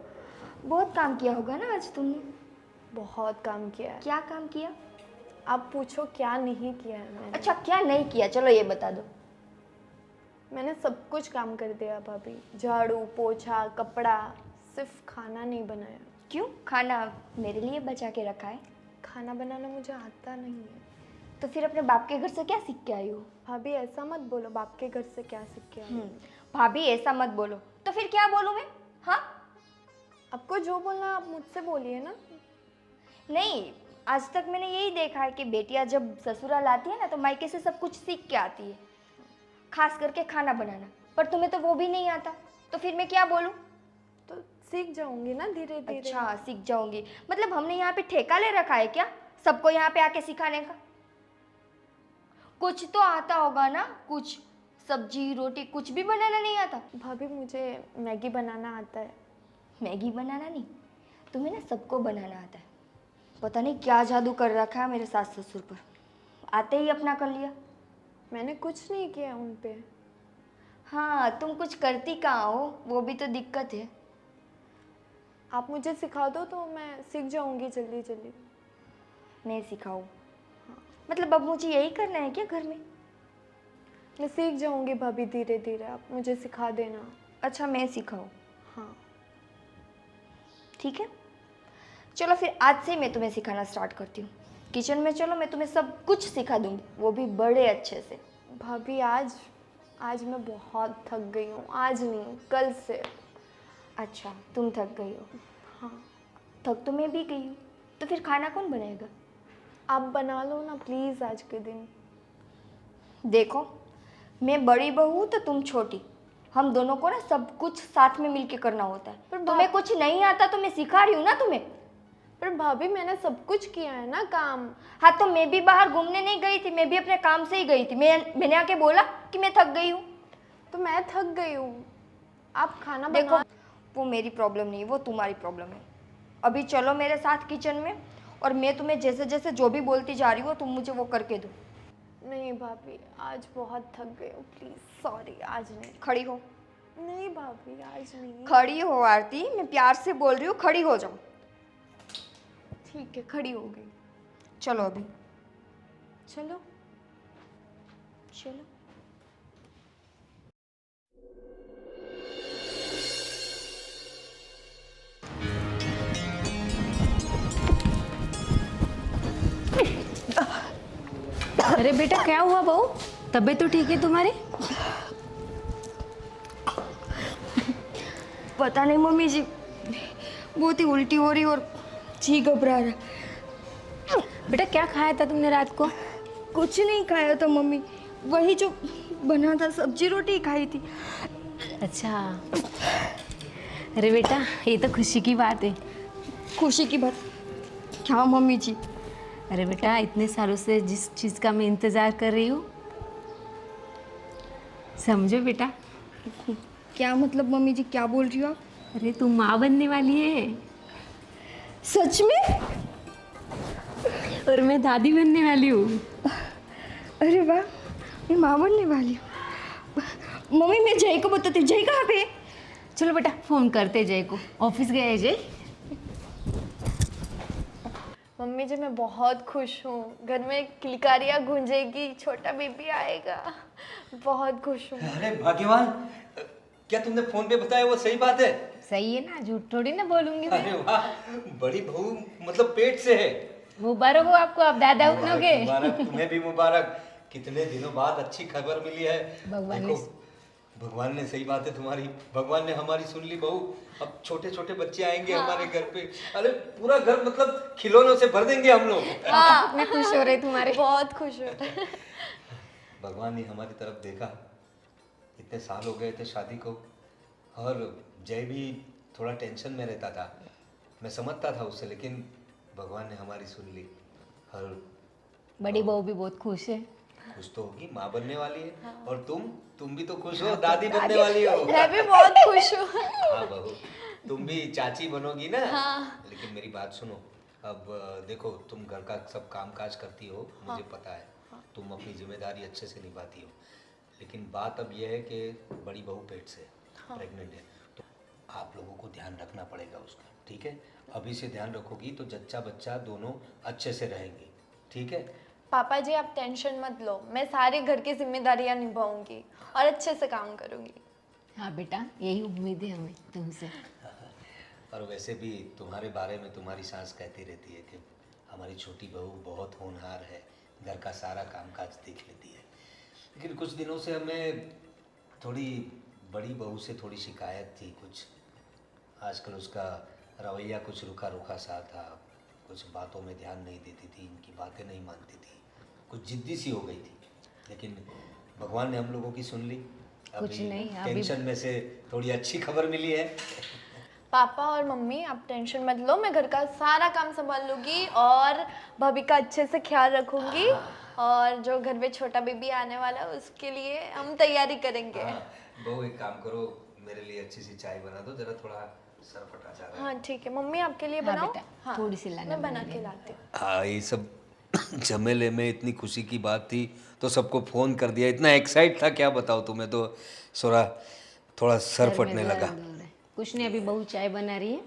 बहुत काम किया होगा ना आज तुमने? बहुत काम किया है। क्या काम किया? आप पूछो क्या नहीं किया है मैंने। अच्छा, क्या नहीं किया, चलो ये बता दो। मैंने सब कुछ काम कर दिया भाभी, झाड़ू पोछा कपड़ा, सिर्फ खाना नहीं बनाया। क्यों? खाना मेरे लिए बचा के रखा है? खाना बनाना मुझे आता नहीं है। तो फिर अपने बाप के घर से क्या सीख के आई हो? भाभी ऐसा मत बोलो, बाप के घर से क्या सीख के आई हो? भाभी ऐसा मत बोलो, तो फिर क्या बोलूँ मैं? हाँ, आपको जो बोलना है आप मुझसे बोलिए ना। नहीं, आज तक मैंने यही देखा है कि बेटियां जब ससुराल आती है ना तो मायके से सब कुछ सीख के आती है, खास करके खाना बनाना। पर तुम्हें तो वो भी नहीं आता, तो फिर मैं क्या बोलूँ? तो सीख जाऊंगी ना धीरे धीरे। अच्छा, सीख जाऊंगी? मतलब हमने यहाँ पे ठेका ले रखा है क्या सबको यहाँ पे आके सिखाने का? कुछ तो आता होगा ना, कुछ सब्जी रोटी कुछ भी बनाना नहीं आता? भाभी मुझे मैगी बनाना आता है। मैगी बनाना नहीं, तुम्हें ना सबको बनाना आता है। पता नहीं क्या जादू कर रखा है मेरे सास ससुर पर, आते ही अपना कर लिया। मैंने कुछ नहीं किया उन पे। हाँ, तुम कुछ करती कहाँ हो, वो भी तो दिक्कत है। आप मुझे सिखा दो तो मैं सीख जाऊंगी जल्दी जल्दी। मैं सिखाऊँ? मतलब अब मुझे यही करना है क्या घर में? मैं सीख जाऊंगी भाभी धीरे धीरे, आप मुझे सिखा देना। अच्छा मैं सिखाऊँ? हाँ ठीक है, चलो फिर आज से मैं तुम्हें सिखाना स्टार्ट करती हूँ। किचन में चलो, मैं तुम्हें सब कुछ सिखा दूँगी, वो भी बड़े अच्छे से। भाभी आज मैं बहुत थक गई हूँ, आज नहीं कल से। अच्छा तुम थक गई हो? हाँ थक तो मैं भी गई हूँ, तो फिर खाना कौन बनाएगा? आप बना लो ना प्लीज़ आज के दिन। देखो, मैं बड़ी बहू हूँ तो तुम छोटी, हम दोनों को ना सब कुछ साथ में मिलके करना होता है। पर तुम्हें कुछ नहीं आता तो मैं सिखा रही हूँ ना तुम्हें। पर भाभी मैंने सब कुछ किया है ना काम। हाँ तो मैं भी बाहर घूमने नहीं गई थी, मैं भी अपने काम से ही गई थी। मैंने आके बोला कि मैं थक गई हूँ? तो मैं थक गई हूँ, आप खाना देखो, बना। वो मेरी प्रॉब्लम नहीं है, वो तुम्हारी प्रॉब्लम है। अभी चलो मेरे साथ किचन में, और मैं तुम्हें जैसे जैसे जो भी बोलती जा रही हो तुम मुझे वो करके दो। नहीं भाभी आज बहुत थक गई हूँ, प्लीज़ सॉरी, आज नहीं। खड़ी हो। नहीं भाभी आज नहीं। खड़ी हो आरती, मैं प्यार से बोल रही हूँ, खड़ी हो जाओ। ठीक है खड़ी हो गई। चलो अभी चलो चलो। अरे बेटा क्या हुआ बहू, तबीयत तो ठीक है तुम्हारी? पता नहीं मम्मी जी, बहुत ही उल्टी हो रही और जी घबरा रहा। बेटा क्या खाया था तुमने रात को? कुछ नहीं खाया था मम्मी, वही जो बना था, सब्जी रोटी खाई थी। अच्छा, अरे बेटा ये तो खुशी की बात है। खुशी की बात क्या मम्मी जी? अरे बेटा इतने सालों से जिस चीज़ का मैं इंतज़ार कर रही हूँ, समझो बेटा। क्या मतलब मम्मी जी, क्या बोल रही हो आप? अरे तुम माँ बनने वाली है। सच में? और मैं दादी बनने वाली हूँ। अरे वाह, मैं माँ बनने वाली हूँ। मम्मी मैं जय को बताती हूँ। जय कहाँ पे है? चलो बेटा फ़ोन करते जय को। ऑफिस गया है जय? मम्मी जी मैं बहुत खुश हूँ, घर में किलकारियाँ गूंजेगी, छोटा बेबी आएगा, बहुत खुश हूँ। अरे भाग्यवान, क्या तुमने फोन पे बताया वो सही बात है? सही है ना, झूठ थोड़ी ना बोलूंगी मैं। अरे वाह, बड़ी बहू मतलब पेट से है। मुबारक हो आपको, आप दादा बनोगे। मुबारक, तुम्हें भी मुबारक। कितने दिनों बाद अच्छी खबर मिली है। भगवान देखो, भगवान ने सही बात है तुम्हारी, भगवान ने हमारी सुन ली बहू। अब छोटे छोटे बच्चे आएंगे हमारे घर पे, अरे पूरा घर मतलब खिलौनों से भर देंगे हम लोग। हाँ, मैं खुश हो रही तुम्हारे। बहुत खुश हूँ। भगवान ने हमारी तरफ देखा। इतने साल हो गए थे शादी को, और जय भी थोड़ा टेंशन में रहता था, मैं समझता था उससे, लेकिन भगवान ने हमारी सुन ली। और बड़ी बहू भी बहुत खुश है। खुश तो होगी, माँ बनने वाली है। और तुम भी तो खुश हो, दादी बनने वाली हो। मैं भी बहुत खुश हूँ। हाँ बहू, तुम भी चाची बनोगी ना। लेकिन मेरी बात सुनो, अब देखो तुम घर का सब काम काज करती हो, मुझे पता है तुम अपनी जिम्मेदारी अच्छे से निभाती हो, लेकिन बात अब यह है कि बड़ी बहू पेट से प्रेग्नेंट है, तो आप लोगों को ध्यान रखना पड़ेगा उसका, ठीक है? अभी से ध्यान रखोगी तो जच्चा बच्चा दोनों अच्छे से रहेंगे, ठीक है? पापा जी आप टेंशन मत लो, मैं सारी घर की जिम्मेदारियां निभाऊंगी और अच्छे से काम करूंगी। हाँ बेटा, यही उम्मीद है हमें तुमसे। और वैसे भी तुम्हारे बारे में तुम्हारी सास कहती रहती है कि हमारी छोटी बहू बहुत होनहार है, घर का सारा कामकाज देख लेती है। लेकिन कुछ दिनों से हमें थोड़ी बड़ी बहू से थोड़ी शिकायत थी कुछ। आजकल उसका रवैया कुछ रुखा रुखा सा था, कुछ बातों में ध्यान नहीं देती थी, इनकी बातें नहीं मानती थी, कुछ जिद्दी सी हो गई थी। लेकिन भगवान ने हम लोगों की सुन ली। कुछ नहीं, अभी टेंशन में से थोड़ी अच्छी खबर मिली है। पापा और मम्मी आप टेंशन मत लो, मैं घर का सारा काम संभाल लूँगी और भाभी का अच्छे से ख्याल रखूँगी, और जो घर में छोटा बेबी आने वाला है उसके लिए हम तैयारी करेंगे। बहू एक काम करो, मेरे लिए अच्छी सी चाय बना दो, जरा थोड़ा सर फटा जा रहा है। हाँ ठीक है मम्मी, आपके लिए हाँ बनाओ। बेटा, हाँ थोड़ी सी लाना मैं बना बना के देना। लाती हूँ। हाँ, ये सब झमेले में इतनी खुशी की बात थी तो सबको फ़ोन कर दिया, इतना एक्साइट था क्या बताओ तुम्हें, तो थोड़ा सर सर में फटने लगा। दर्द हो रहा है। कुछ नहीं, अभी बहू चाय बना रही है,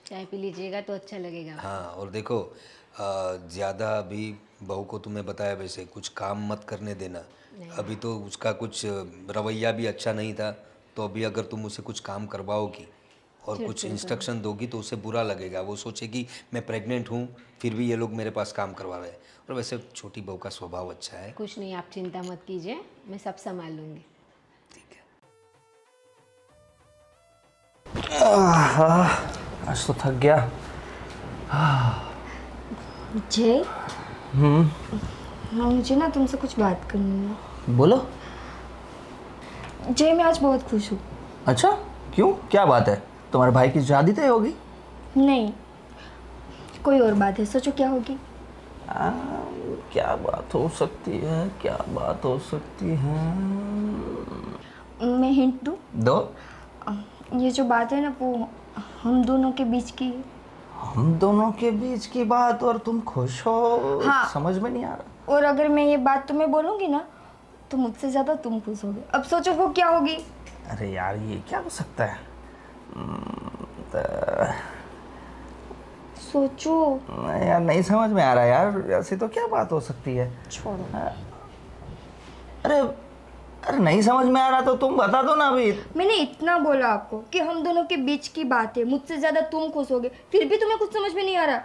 चाय पी लीजिएगा तो अच्छा लगेगा। हाँ, और देखो ज़्यादा अभी बहू को तुम्हें बताया वैसे कुछ काम मत करने देना। अभी तो उसका कुछ रवैया भी अच्छा नहीं था, तो अभी अगर तुम उसे कुछ काम करवाओगी और कुछ इंस्ट्रक्शन दोगी तो उसे बुरा लगेगा। वो सोचेगी मैं प्रेग्नेंट हूँ फिर भी ये लोग मेरे पास काम करवा रहे हैं। और वैसे छोटी बहू का स्वभाव अच्छा है। कुछ नहीं, आप चिंता मत कीजिए, मैं सब संभाल लूँगी। ठीक है। आज तो थक गया। जय, हाँ मुझे ना तुमसे कुछ बात करनी है। बोलो। जय, मैं आज बहुत खुश हूँ। अच्छा, क्यों, क्या बात है? तुम्हारे भाई की शादी तय होगी? नहीं, कोई और बात है, सोचो क्या होगी। क्या बात हो सकती है, क्या बात हो सकती है? मैं हिंट दूँ? दो। ये जो बात है ना वो हम दोनों के बीच की है। हम दोनों के बीच की बात और तुम खुश हो? हाँ। समझ में नहीं आ रहा। और अगर मैं ये बात तुम्हें बोलूँगी ना तो मुझसे ज़्यादा तुम खुश होगे। अब सोचो वो क्या होगी। अरे यार, ये क्या हो सकता है? सोचो। यार नहीं समझ में आ रहा यार, ऐसी तो क्या बात हो सकती है? छोड़ो। अरे अरे नहीं समझ में आ रहा तो तुम बता दो ना अभी। मैंने इतना बोला आपको कि हम दोनों के बीच की बात है, मुझसे ज़्यादा तुम खुश होगे, फिर भी तुम्हें कुछ समझ में नहीं आ रहा।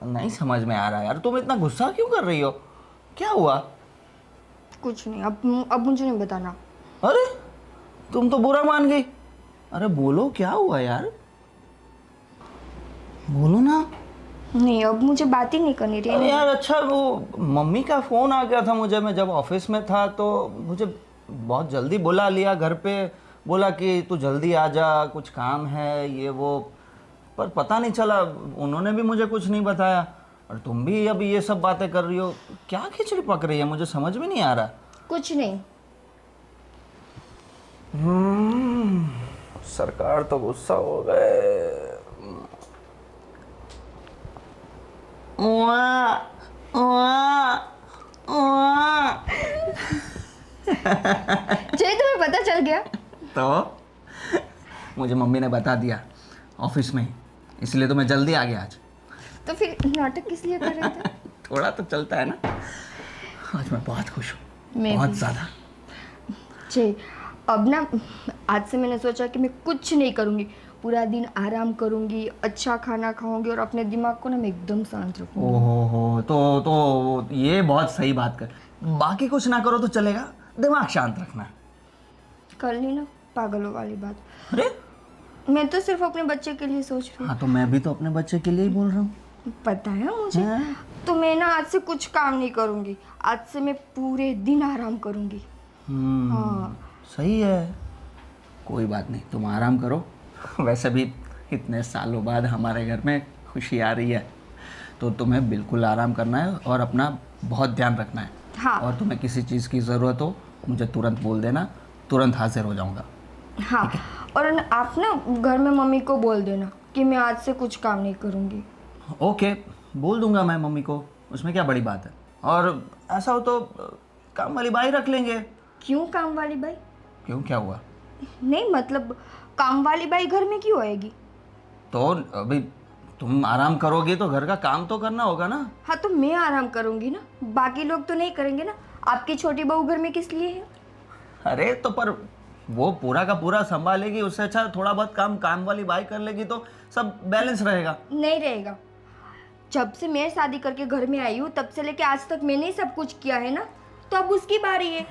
नहीं समझ में आ रहा यार, तुम इतना गुस्सा क्यों कर रही हो? क्या हुआ? कुछ नहीं, अब मुझे नहीं बताना। अरे तुम तो बुरा मान गई। अरे बोलो, क्या हुआ यार? बोलो ना। नहीं, अब मुझे बात ही नहीं करनी अरे रही। यार, अच्छा वो मम्मी का फ़ोन आ गया था मुझे, मैं जब ऑफिस में था तो मुझे बहुत जल्दी बुला लिया घर पे, बोला कि तू जल्दी आ जा, कुछ काम है ये वो, पर पता नहीं चला, उन्होंने भी मुझे कुछ नहीं बताया। और तुम भी अभी ये सब बातें कर रही हो, क्या खिचड़ी पक रही है, मुझे समझ में नहीं आ रहा। कुछ नहीं। सरकार तो गुस्सा हो गए। जय, तुम्हें पता चल गया? तो मुझे मम्मी ने बता दिया ऑफिस में ही, इसलिए तो मैं जल्दी आ गया आज। तो फिर नाटक किस लिए कर रहे थे? थोड़ा तो चलता है ना। आज मैं बहुत खुश हूँ, मैं बहुत भी। ज़्यादा। जय, अब ना आज से मैंने सोचा कि मैं कुछ नहीं करूँगी, पूरा दिन आराम करूँगी, अच्छा खाना खाऊंगी और अपने दिमाग को ना मैं एकदम शांत रखूँगी। ओहो, तो ये बहुत सही बात कर। बाकी कुछ ना करो तो चलेगा, दिमाग शांत रखना। कर ली ना पागलों वाली बात। अरे मैं तो सिर्फ अपने बच्चे के लिए सोच रही हाँ, तो मैं भी तो अपने बच्चे के लिए ही बोल रहा हूँ। हूँ। पता है मुझे। हाँ। तो मैं ना आज से कुछ काम नहीं करूँगी, आज से मैं पूरे दिन आराम करूँगी। हाँ। सही है, कोई बात नहीं, तुम आराम करो। वैसे भी इतने सालों बाद हमारे घर में खुशी आ रही है, तो तुम्हें बिल्कुल आराम करना है और अपना बहुत ध्यान रखना है। हाँ। और तुम्हें किसी चीज़ की ज़रूरत हो मुझे तुरंत बोल देना, तुरंत हाजिर हो जाऊंगा। हाँ, और आप ना घर में मम्मी को बोल देना कि मैं आज से कुछ काम नहीं करूँगी। ओके, बोल दूंगा मैं मम्मी को, उसमें क्या बड़ी बात है। और ऐसा हो तो काम वाली बाई रख लेंगे। क्यों काम वाली बाई? क्यों, क्या हुआ? नहीं मतलब काम वाली बाई घर में क्यों आएगी? तो अभी तुम आराम करोगे तो घर का काम तो करना होगा ना। हाँ, तो मैं आराम करूँगी ना, बाकी लोग तो नहीं करेंगे ना। आपकी छोटी बहू घर में किस लिए है? अरे तो पर वो पूरा का पूरा संभालेगी, उससे अच्छा थोड़ा बहुत काम वाली बाई कर लेगी तो सब बैलेंस रहेगा। नहीं रहेगा। जब से मैं शादी करके घर में आई हूँ तब से लेके आज तक मैंने ही सब कुछ किया है ना, तो अब उसकी बारी है।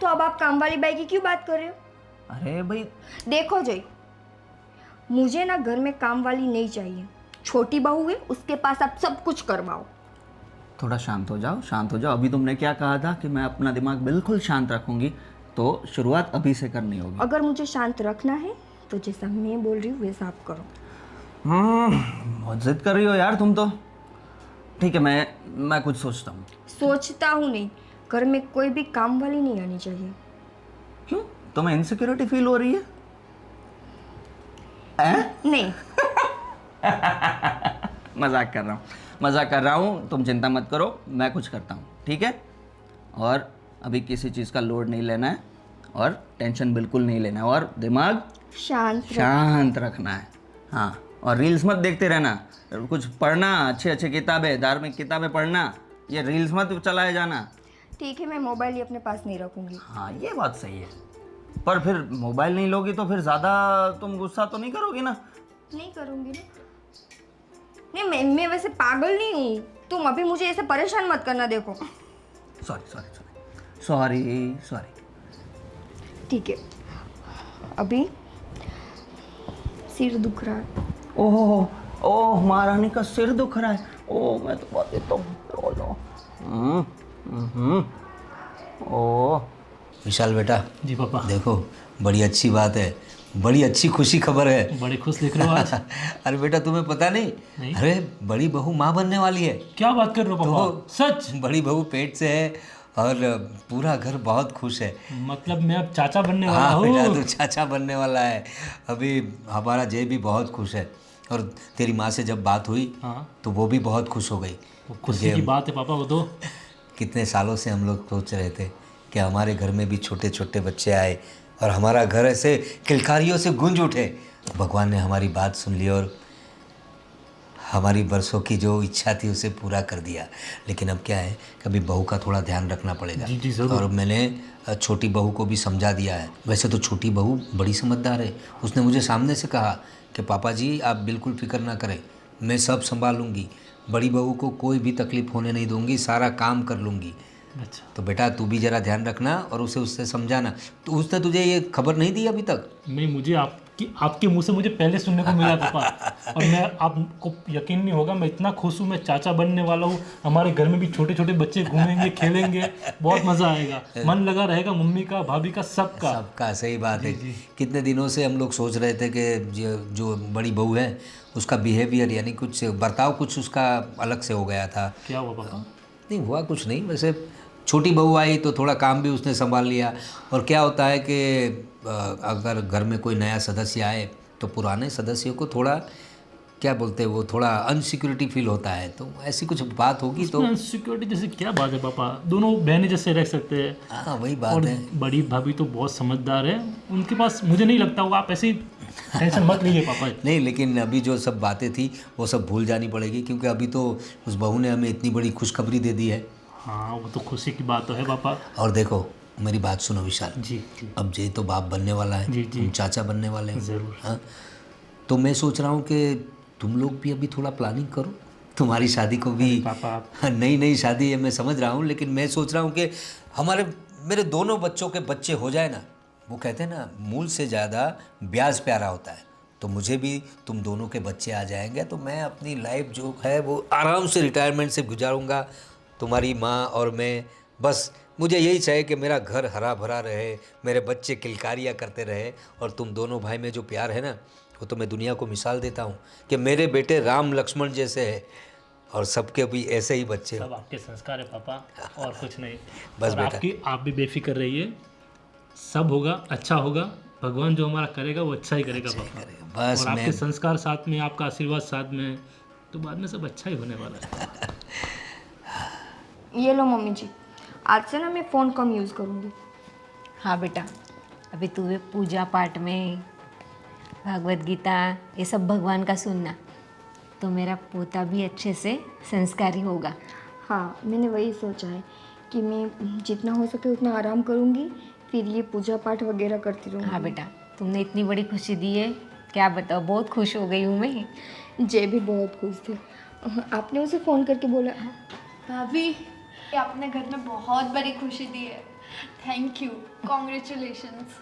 तो अब आप काम वाली बाई की क्यों बात कर रहे हो? अरे भाई, देखो जय, मुझे ना घर में काम वाली नहीं चाहिए। छोटी बहू है, उसके पास आप सब कुछ करवाओ। थोड़ा शांत हो जाओ, शांत हो जाओ। अभी तुमने क्या कहा था कि मैं अपना दिमाग बिल्कुल शांत रखूंगी, तो शुरुआत अभी से करनी होगी। अगर मुझे शांत रखना है तो जैसा मैं बोल रही हूँ वैसा आप करो। बहुत जिद कर रही हो यार तुम तो। ठीक है, मैं कुछ सोचता हूँ। सोचता हूँ नहीं, घर में कोई भी काम वाली नहीं आनी चाहिए। क्यों, तुम्हें इनसिक्योरिटी फील हो रही है? नहीं। मजाक कर रहा हूँ, तुम चिंता मत करो, मैं कुछ करता हूँ, ठीक है? और अभी किसी चीज़ का लोड नहीं लेना है और टेंशन बिल्कुल नहीं लेना है और दिमाग शांत रखना है। हाँ, और रील्स मत देखते रहना, कुछ पढ़ना, अच्छे अच्छे किताबें, धार्मिक किताबें पढ़ना, ये रील्स मत चलाए जाना। ठीक है, मैं मोबाइल ही अपने पास नहीं रखूंगी। हाँ ये बात सही है, पर फिर मोबाइल नहीं लोगी तो फिर ज़्यादा तुम गुस्सा तो नहीं करोगी ना? नहीं करूंगी ना। नहीं, मैं वैसे पागल नहीं हूँ। तुम अभी मुझे ऐसे परेशान मत करना। देखो, सॉरी। ठीक है, अभी सिर दुख रहा है। ओह महारानी का सिर दुख रहा है। ओह मैं तो बात देता हूँ। ओह विशाल बेटा, जी पापा। देखो बड़ी अच्छी बात है, बड़ी अच्छी खुशी खबर है। बड़े खुश दिख रहे हो आज। अरे बेटा तुम्हें पता नहीं? अरे बड़ी बहू माँ बनने वाली है। क्या बात कर रहे हो पापा? सच? बड़ी बहू पेट से है और पूरा घर बहुत खुश है। मतलब मैं अब चाचा बनने वाला हाँ बेटा, हूँ। तू चाचा बनने वाला है। अभी हमारा जय भी बहुत खुश है और तेरी माँ से जब बात हुई हाँ। तो वो भी बहुत खुश हो गई। तो खुशी की बात है पापा वो तो। कितने सालों से हम लोग सोच रहे थे कि हमारे घर में भी छोटे छोटे बच्चे आए और हमारा घर ऐसे किलकारियों से गूंज उठे। भगवान ने हमारी बात सुन ली और हमारी बरसों की जो इच्छा थी उसे पूरा कर दिया। लेकिन अब क्या है, कभी बहू का थोड़ा ध्यान रखना पड़ेगा। जी ज़रूर। और मैंने छोटी बहू को भी समझा दिया है। वैसे तो छोटी बहू बड़ी समझदार है। उसने मुझे सामने से कहा कि पापा जी आप बिल्कुल फिक्र ना करें, मैं सब संभालूंगी, बड़ी बहू को कोई भी तकलीफ़ होने नहीं दूंगी, सारा काम कर लूँगी। अच्छा। तो बेटा तू भी ज़रा ध्यान रखना और उसे उससे समझाना। तो उसने तुझे ये खबर नहीं दी अभी तक? नहीं, मुझे आपके मुंह से मुझे पहले सुनने को मिला पापा। और मैं, आपको यकीन नहीं होगा, मैं इतना खुश हूँ, मैं चाचा बनने वाला हूँ। हमारे घर में भी छोटे छोटे बच्चे घूमेंगे, खेलेंगे, बहुत मज़ा आएगा, मन लगा रहेगा मम्मी का, भाभी का, सबका। सही बात है। कितने दिनों से हम लोग सोच रहे थे कि जो बड़ी बहू है उसका बिहेवियर यानी कुछ बर्ताव कुछ उसका अलग से हो गया था। क्या हुआ पापा? नहीं हुआ कुछ नहीं, वैसे छोटी बहू आई तो थोड़ा काम भी उसने संभाल लिया। और क्या होता है कि अगर घर में कोई नया सदस्य आए तो पुराने सदस्यों को थोड़ा क्या बोलते हैं वो थोड़ा अनसिक्योरिटी फील होता है। तो ऐसी कुछ बात होगी तो सिक्योरिटी जैसे क्या बात है पापा? दोनों बहनें जैसे रह सकते हैं। हाँ वही बात और है। बड़ी भाभी तो बहुत समझदार है, उनके पास मुझे नहीं लगता होगा। आप ऐसे ही टेंशन मत लीजिए पापा। नहीं, लेकिन अभी जो सब बातें थी वो सब भूल जानी पड़ेगी, क्योंकि अभी तो उस बहू ने हमें इतनी बड़ी खुशखबरी दे दी है। हाँ वो तो खुशी की बात तो है पापा। और देखो मेरी बात सुनो विशाल, जी जी अब जय तो बाप बनने वाला है, जी। तुम चाचा बनने वाले हो। ज़रूर। हाँ, तो मैं सोच रहा हूँ कि तुम लोग भी अभी थोड़ा प्लानिंग करो, तुम्हारी शादी को भी। पापा आप नई शादी है मैं समझ रहा हूँ, लेकिन मैं सोच रहा हूँ कि मेरे दोनों बच्चों के बच्चे हो जाए ना। वो कहते हैं ना मूल से ज़्यादा ब्याज प्यारा होता है। तो मुझे भी तुम दोनों के बच्चे आ जाएंगे तो मैं अपनी लाइफ जो है वो आराम से रिटायरमेंट से गुजारूंगा। तुम्हारी माँ और मैं, बस मुझे यही चाहिए कि मेरा घर हरा भरा रहे, मेरे बच्चे किलकारियाँ करते रहे। और तुम दोनों भाई में जो प्यार है ना, वो तो मैं दुनिया को मिसाल देता हूँ कि मेरे बेटे राम लक्ष्मण जैसे है और सबके भी ऐसे ही बच्चे सब आपके संस्कार है पापा, और कुछ नहीं। बस और बेटा। आप भी बेफिक्र रहिए, सब होगा, अच्छा होगा। भगवान जो हमारा करेगा वो अच्छा ही करेगा पापा। बस और आपके मैं संस्कार साथ में, आपका आशीर्वाद साथ में, तो बाद में सब अच्छा ही होने वाला है। ये लो मम्मी जी, आज से ना मैं फ़ोन कम यूज़ करूँगी। हाँ बेटा, अभी तू भी पूजा पाठ में, भागवत गीता, ये सब भगवान का सुनना, तो मेरा पोता भी अच्छे से संस्कारी होगा। हाँ, मैंने वही सोचा है कि मैं जितना हो सके उतना आराम करूँगी, फिर ये पूजा पाठ वगैरह करती रहूँगी। हाँ बेटा, तुमने इतनी बड़ी खुशी दी है, क्या बताओ, बहुत खुश हो गई हूँ मैं। जय भी बहुत खुश थे। आपने उसे फ़ोन करके बोला? भाभी, आपने घर में बहुत बड़ी खुशी दी है। Thank you, congratulations.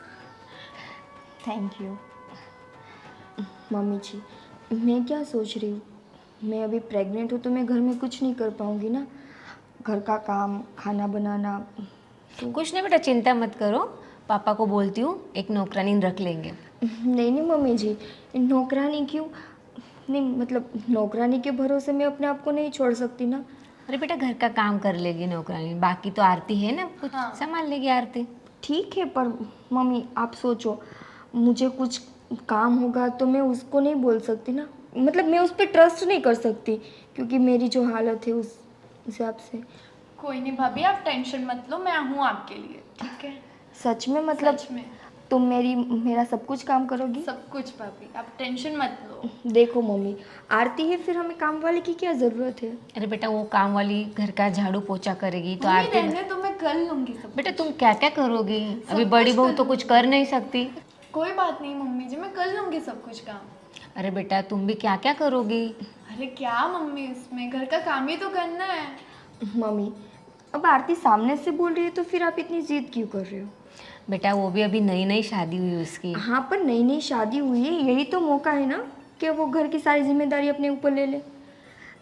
Thank you mummy ji. मैं क्या सोच रही हूँ, मैं अभी प्रेग्नेंट हूँ तो मैं घर में कुछ नहीं कर पाऊँगी ना, घर का काम, खाना बनाना। कुछ नहीं बेटा, चिंता मत करो, पापा को बोलती हूँ एक नौकरानी रख लेंगे। नहीं मम्मी जी, नौकरानी क्यों? नहीं मतलब नौकरानी के भरोसे मैं अपने आप को नहीं छोड़ सकती ना। अरे बेटा, घर का काम कर लेगी नौकरानी, बाकी तो आरती है ना, कुछ संभाल लेगी आरती। ठीक है, पर मम्मी आप सोचो, मुझे कुछ काम होगा तो मैं उसको नहीं बोल सकती ना, मतलब मैं उस पर ट्रस्ट नहीं कर सकती, क्योंकि मेरी जो हालत है उस हिसाब से। कोई नहीं भाभी, आप टेंशन मत लो, मैं हूँ आपके लिए, ठीक है? सच में मतलब सच में। तुम मेरा सब कुछ काम करोगी? सब कुछ भाभी, आप टेंशन मत लो। देखो मम्मी, आरती है, फिर हमें काम वाले की क्या ज़रूरत है? अरे बेटा वो काम वाली घर का झाड़ू पोछा करेगी तो मम्मी आरती रहने तो मैं कर लूंगी सब। बेटा तुम क्या क्या करोगी? अभी बड़ी बहू तो कुछ कर नहीं सकती। कोई बात नहीं मम्मी जी, मैं कर लूंगी सब कुछ काम। अरे बेटा तुम भी क्या क्या करोगी? अरे क्या मम्मी, इसमें घर का काम ही तो करना है। मम्मी, अब आरती सामने से बोल रही है तो फिर आप इतनी जिद क्यों कर रहे हो? बेटा वो भी अभी नई नई शादी हुई उसकी। हाँ, पर नई नई शादी हुई है, यही तो मौका है ना कि वो घर की सारी जिम्मेदारी अपने ऊपर ले ले।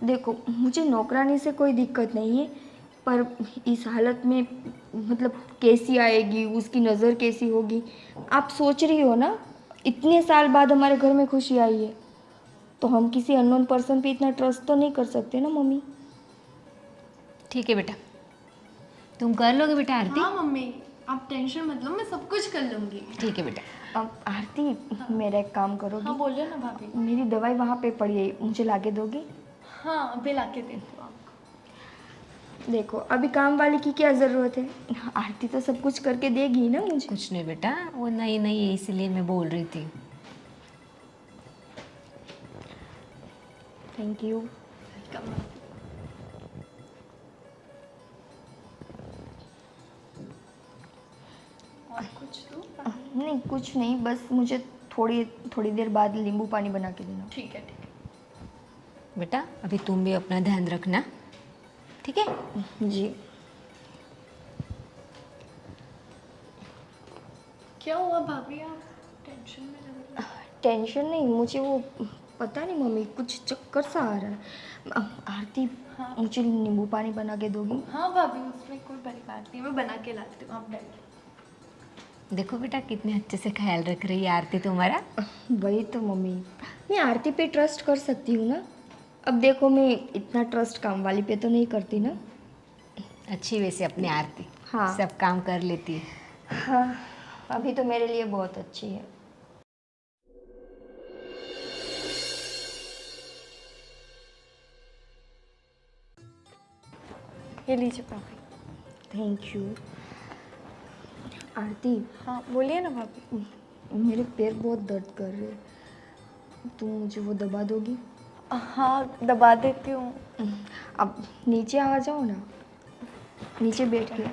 देखो मुझे नौकरानी से कोई दिक्कत नहीं है, पर इस हालत में मतलब कैसी आएगी, उसकी नज़र कैसी होगी? आप सोच रही हो ना, इतने साल बाद हमारे घर में खुशी आई है, तो हम किसी अननोन पर्सन पे इतना ट्रस्ट तो नहीं कर सकते ना मम्मी। ठीक है बेटा, तुम कर लोगे बेटा आरती? हाँ मम्मी, आप टेंशन मत लो, मैं सब कुछ कर लूंगी। ठीक है बेटा। अब आरती, मेरा एक काम करोगी? हाँ बोलिए ना भाभी। मेरी दवाई वहाँ पे पड़ी है, मुझे लाके दोगी? हाँ अभी लाके देती हूँ आपको। देखो अभी काम वाली की क्या ज़रूरत है, आरती तो सब कुछ करके देगी ना मुझे। कुछ नहीं बेटा, वो नई नई है इसलिए मैं बोल रही थी। Thank you. और कुछ तो? नहीं कुछ नहीं, बस मुझे थोड़ी देर बाद नींबू पानी बना के देना। ठीक है ठीक है। बेटा अभी तुम भी अपना ध्यान रखना, ठीक है? जी। क्या हुआ भाभी, आप टेंशन में लग रही हैं? टेंशन नहीं, मुझे वो पता नहीं मम्मी, कुछ चक्कर सा आ रहा है। आरती, हाँ। मुझे नींबू पानी बना के दोगी? हाँ भाभी, उसमें कोई बड़ी बात नहीं, मैं बना के लाती हूँ, आप बैठिए। देखो बेटा कितने अच्छे से ख्याल रख रही है आरती तुम्हारा। वही तो मम्मी, मैं आरती पे ट्रस्ट कर सकती हूँ ना। अब देखो मैं इतना ट्रस्ट काम वाली पे तो नहीं करती ना। अच्छी वैसे अपनी आरती, हाँ। सब काम कर लेती है। हाँ, अभी तो मेरे लिए बहुत अच्छी है। ये लीजिए भाभी। Thank you. आरती, हाँ बोलिए ना भाभी। मेरे पैर बहुत दर्द कर रहे हैं, तुम मुझे वो दबा दोगी? हाँ दबा देती हूँ। अब नीचे आ जाओ ना, नीचे बैठ के।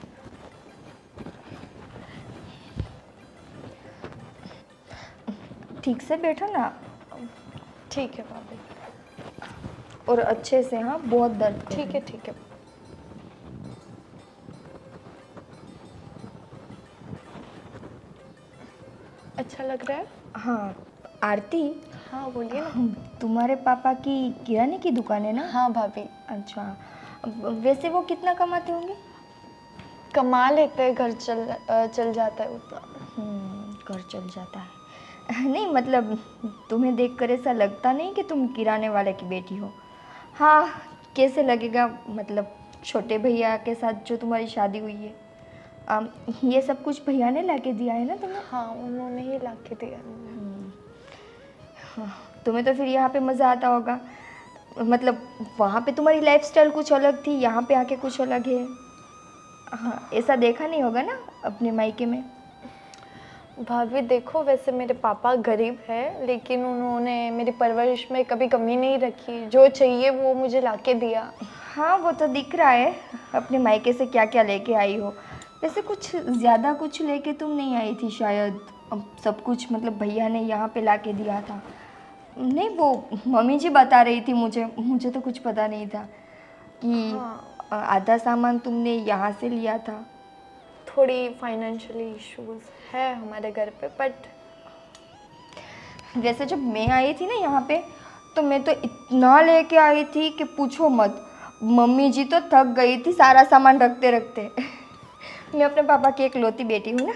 ठीक से बैठो ना। ठीक है भाभी। और अच्छे से, हाँ बहुत दर्द कर ठीक है ठीक है। अच्छा लग रहा है? हाँ आरती, हाँ बोलिए ना। तुम्हारे पापा की किराने की दुकान है ना? हाँ भाभी। अच्छा, वैसे वो कितना कमाते होंगे? कमा लेते हैं, घर चल जाता है उतना। घर चल जाता है। नहीं मतलब तुम्हें देखकर ऐसा लगता नहीं कि तुम किराने वाले की बेटी हो। हाँ, कैसे लगेगा, मतलब छोटे भैया के साथ जो तुम्हारी शादी हुई है, ये सब कुछ भैया ने लाके दिया है ना तुम्हें? हाँ उन्होंने ही ला के दिया। तुम्हें तो फिर यहाँ पे मज़ा आता होगा। मतलब वहाँ पे तुम्हारी लाइफस्टाइल कुछ अलग थी, यहाँ पे आके कुछ अलग है। हाँ, ऐसा देखा नहीं होगा ना अपने मायके में? भाभी देखो, वैसे मेरे पापा गरीब है, लेकिन उन्होंने मेरी परवरिश में कभी कमी नहीं रखी, जो चाहिए वो मुझे लाके दिया। हाँ वो तो दिख रहा है, अपने मायके से क्या क्या लेके आई हो। वैसे कुछ ज़्यादा कुछ लेके तुम नहीं आई थी शायद, अब सब कुछ मतलब भैया ने यहाँ पे लाके दिया था। नहीं वो मम्मी जी बता रही थी मुझे तो कुछ पता नहीं था कि हाँ। आधा सामान तुमने यहाँ से लिया था। थोड़ी फाइनेंशियली इश्यूज है हमारे घर पे, बट वैसे जब मैं आई थी ना यहाँ पे, तो मैं तो इतना लेके आई थी कि पूछो मत। मम्मी जी तो थक गई थी सारा सामान रखते रखते। मैं अपने पापा की इकलौती बेटी हूँ ना।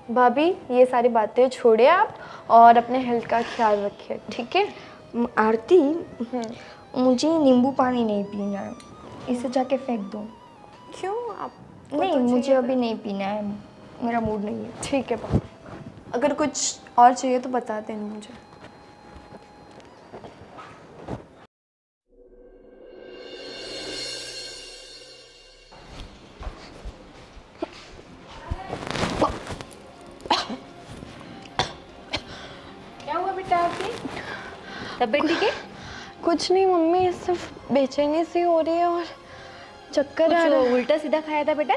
भाभी ये सारी बातें छोड़िए आप, और अपने हेल्थ का ख्याल रखिए, ठीक है? आरती, मुझे नींबू पानी नहीं पीना है, इसे जाके फेंक दो। क्यों? आप नहीं मुझे अभी नहीं पीना है, मेरा मूड नहीं है। ठीक है भाभी, अगर कुछ और चाहिए तो बता देना मुझे। तबीयत ठीक है? कुछ नहीं मम्मी, सिर्फ बेचैनी सी हो रही है और चक्कर आ रहा है। उल्टा सीधा खाया था बेटा?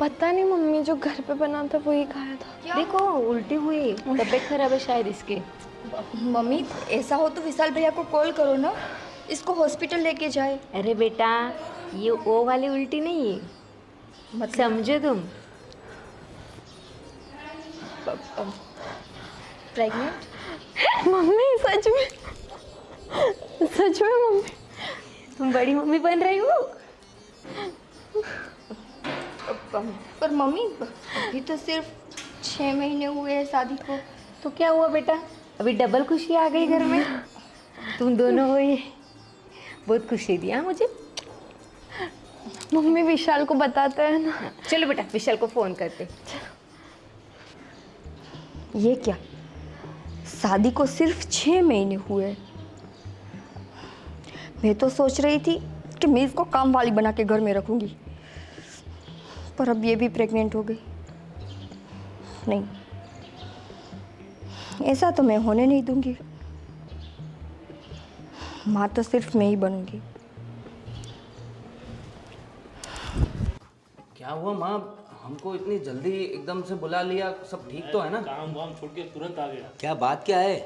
पता नहीं मम्मी, जो घर पे बना था वही खाया था। देखो उल्टी हुई, तबीयत खराब है शायद इसके। मम्मी ऐसा हो तो विशाल भैया को कॉल करो ना, इसको हॉस्पिटल लेके जाए। अरे बेटा ये वो वाली उल्टी नहीं है, मत समझो तुम। प्रेग्नेंट? मम्मी सच में मम्मी। तुम बड़ी मम्मी बन रही हो। पर मम्मी अभी तो सिर्फ 6 महीने हुए हैं शादी को। तो क्या हुआ बेटा, अभी डबल खुशी आ गई घर में। तुम दोनों हो, ये बहुत खुशी दिया मुझे। मम्मी विशाल को बताते हैं ना। चलो बेटा विशाल को फोन करते। ये क्या, शादी को सिर्फ 6 महीने हुए। मैं तो सोच रही थी कि मैं इसको काम वाली बना के घर में रखूंगी, पर अब ये भी प्रेग्नेंट हो गई। नहीं, ऐसा तो मैं होने नहीं दूंगी। माँ तो सिर्फ मैं ही बनूंगी। क्या हुआ माँ, हमको इतनी जल्दी एकदम से बुला लिया, सब ठीक तो है ना? काम वाम छोड़ के तुरंत आ गया। क्या बात क्या है?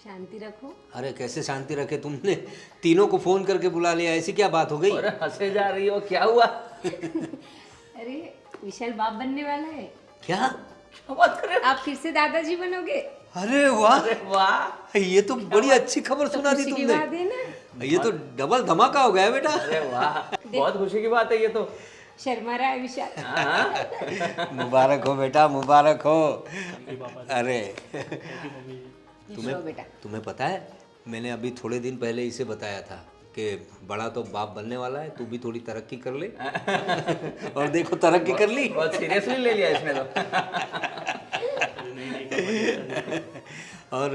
शांति रखो। अरे कैसे शांति रखे, तुमने तीनों को फोन करके बुला लिया, ऐसी क्या बात हो गई? अरे हंसे जा रही हो, क्या हुआ? अरे विशाल बाप बनने वाला है। क्या? क्या बात कर रहे हो? आप फिर से दादाजी बनोगे। अरे वाह, अरे वाह, ये तो बड़ी अच्छी खबर सुना दी खुशी की तुमने। बात है ना। ये तो डबल धमाका हो गया बेटा। अरे वाह, बहुत खुशी की बात है ये तो। शर्मा रहा है विशाल। हाँ? मुबारक हो बेटा, मुबारक हो। अरे लो बेटा। तुम्हें पता है, मैंने अभी थोड़े दिन पहले इसे बताया था कि बड़ा तो बाप बनने वाला है, तू भी थोड़ी तरक्की कर ले। और देखो तरक्की कर ली। बहुत सीरियसली ले लिया इसने तो। और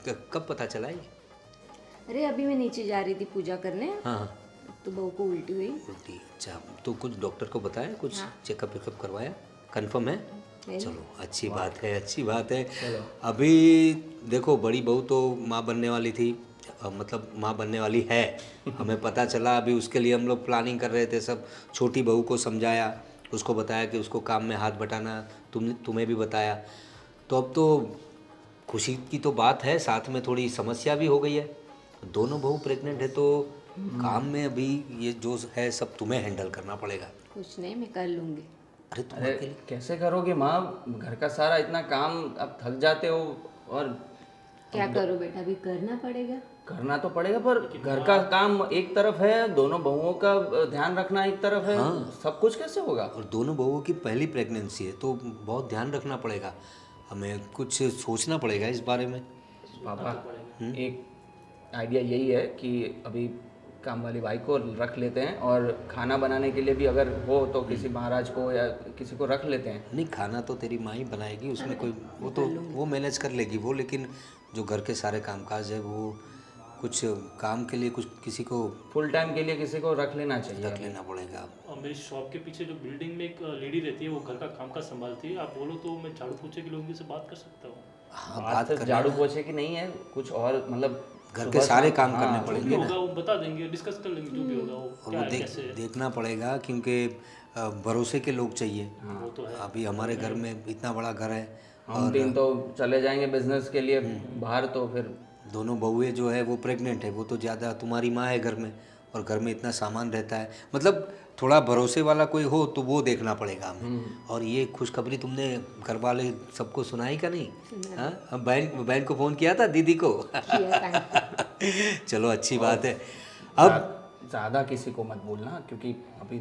कब पता चला ये? अरे अभी मैं नीचे जा रही थी पूजा करने, हाँ, तो बहू को उल्टी हुई। उल्टी? अच्छा, तो कुछ डॉक्टर को बताया, कुछ चेकअप वेकअप करवाया, कंफर्म है? चलो अच्छी बात है, अच्छी बात है। अभी देखो बड़ी बहू तो माँ बनने वाली थी, मतलब माँ बनने वाली है, हमें पता चला। अभी उसके लिए हम लोग प्लानिंग कर रहे थे सब। छोटी बहू को समझाया, उसको बताया कि उसको काम में हाथ बटाना, तुम्हें भी बताया। तो अब तो खुशी की तो बात है, साथ में थोड़ी समस्या भी हो गई है। दोनों बहू प्रेग्नेंट है तो काम में अभी ये जो है सब तुम्हें हैंडल करना पड़ेगा। कुछ नहीं, मैं कर लूँगी। अरे तुम अरे अकेले? कैसे करोगे माँ, घर का सारा इतना काम, अब थक जाते हो। और क्या करो बेटा, अभी करना पड़ेगा। करना तो पड़ेगा, पर घर का काम एक तरफ है, दोनों बहुओं का ध्यान रखना एक तरफ है। सब कुछ कैसे होगा? और दोनों बहूओं की पहली प्रेगनेंसी है तो बहुत ध्यान रखना पड़ेगा, हमें कुछ सोचना पड़ेगा इस बारे में। पापा एक आइडिया यही है कि अभी काम वाली भाई को रख लेते हैं, और खाना बनाने के लिए भी अगर हो तो किसी महाराज को या किसी को रख लेते हैं। नहीं, खाना तो तेरी माँ ही बनाएगी, उसमें कोई वो मैनेज कर लेगी वो। लेकिन जो घर के सारे कामकाज है वो कुछ काम के लिए कुछ किसी को फुल टाइम के लिए किसी को रख लेना चाहिए। रख लेना पड़ेगा। और मेरी शॉप के पीछे जो बिल्डिंग में एक लेडी रहती है, वो घर का काम काज संभालती है। आप बोलो तो मैं झाड़ू पोछे के लोगों से बात कर सकता हूँ। हाँ, बात बात सिर्फ कर झाड़ू पोछे की नहीं है, कुछ और मतलब घर के सारे काम करने जो पड़ेंगे भी ना। होगा वो बता देंगे, डिस्कस कर लेंगे जो भी होगा वो और क्या वो है कैसे है। देखना पड़ेगा क्योंकि भरोसे के लोग चाहिए। वो तो है। अभी हमारे घर में इतना बड़ा घर है, हम तीन तो चले जाएंगे बिजनेस के लिए बाहर, तो फिर दोनों बहुएं जो है वो प्रेग्नेंट है, वो तो ज़्यादा, तुम्हारी माँ है घर में, और घर में इतना सामान रहता है, मतलब थोड़ा भरोसे वाला कोई हो तो वो देखना पड़ेगा हमें। और ये खुशखबरी तुमने घर वाले सबको सुनाई का नहीं? हाँ, बहन को फ़ोन किया था, दीदी को? चलो अच्छी बात है। अब ज़्यादा किसी को मत बोलना, क्योंकि अभी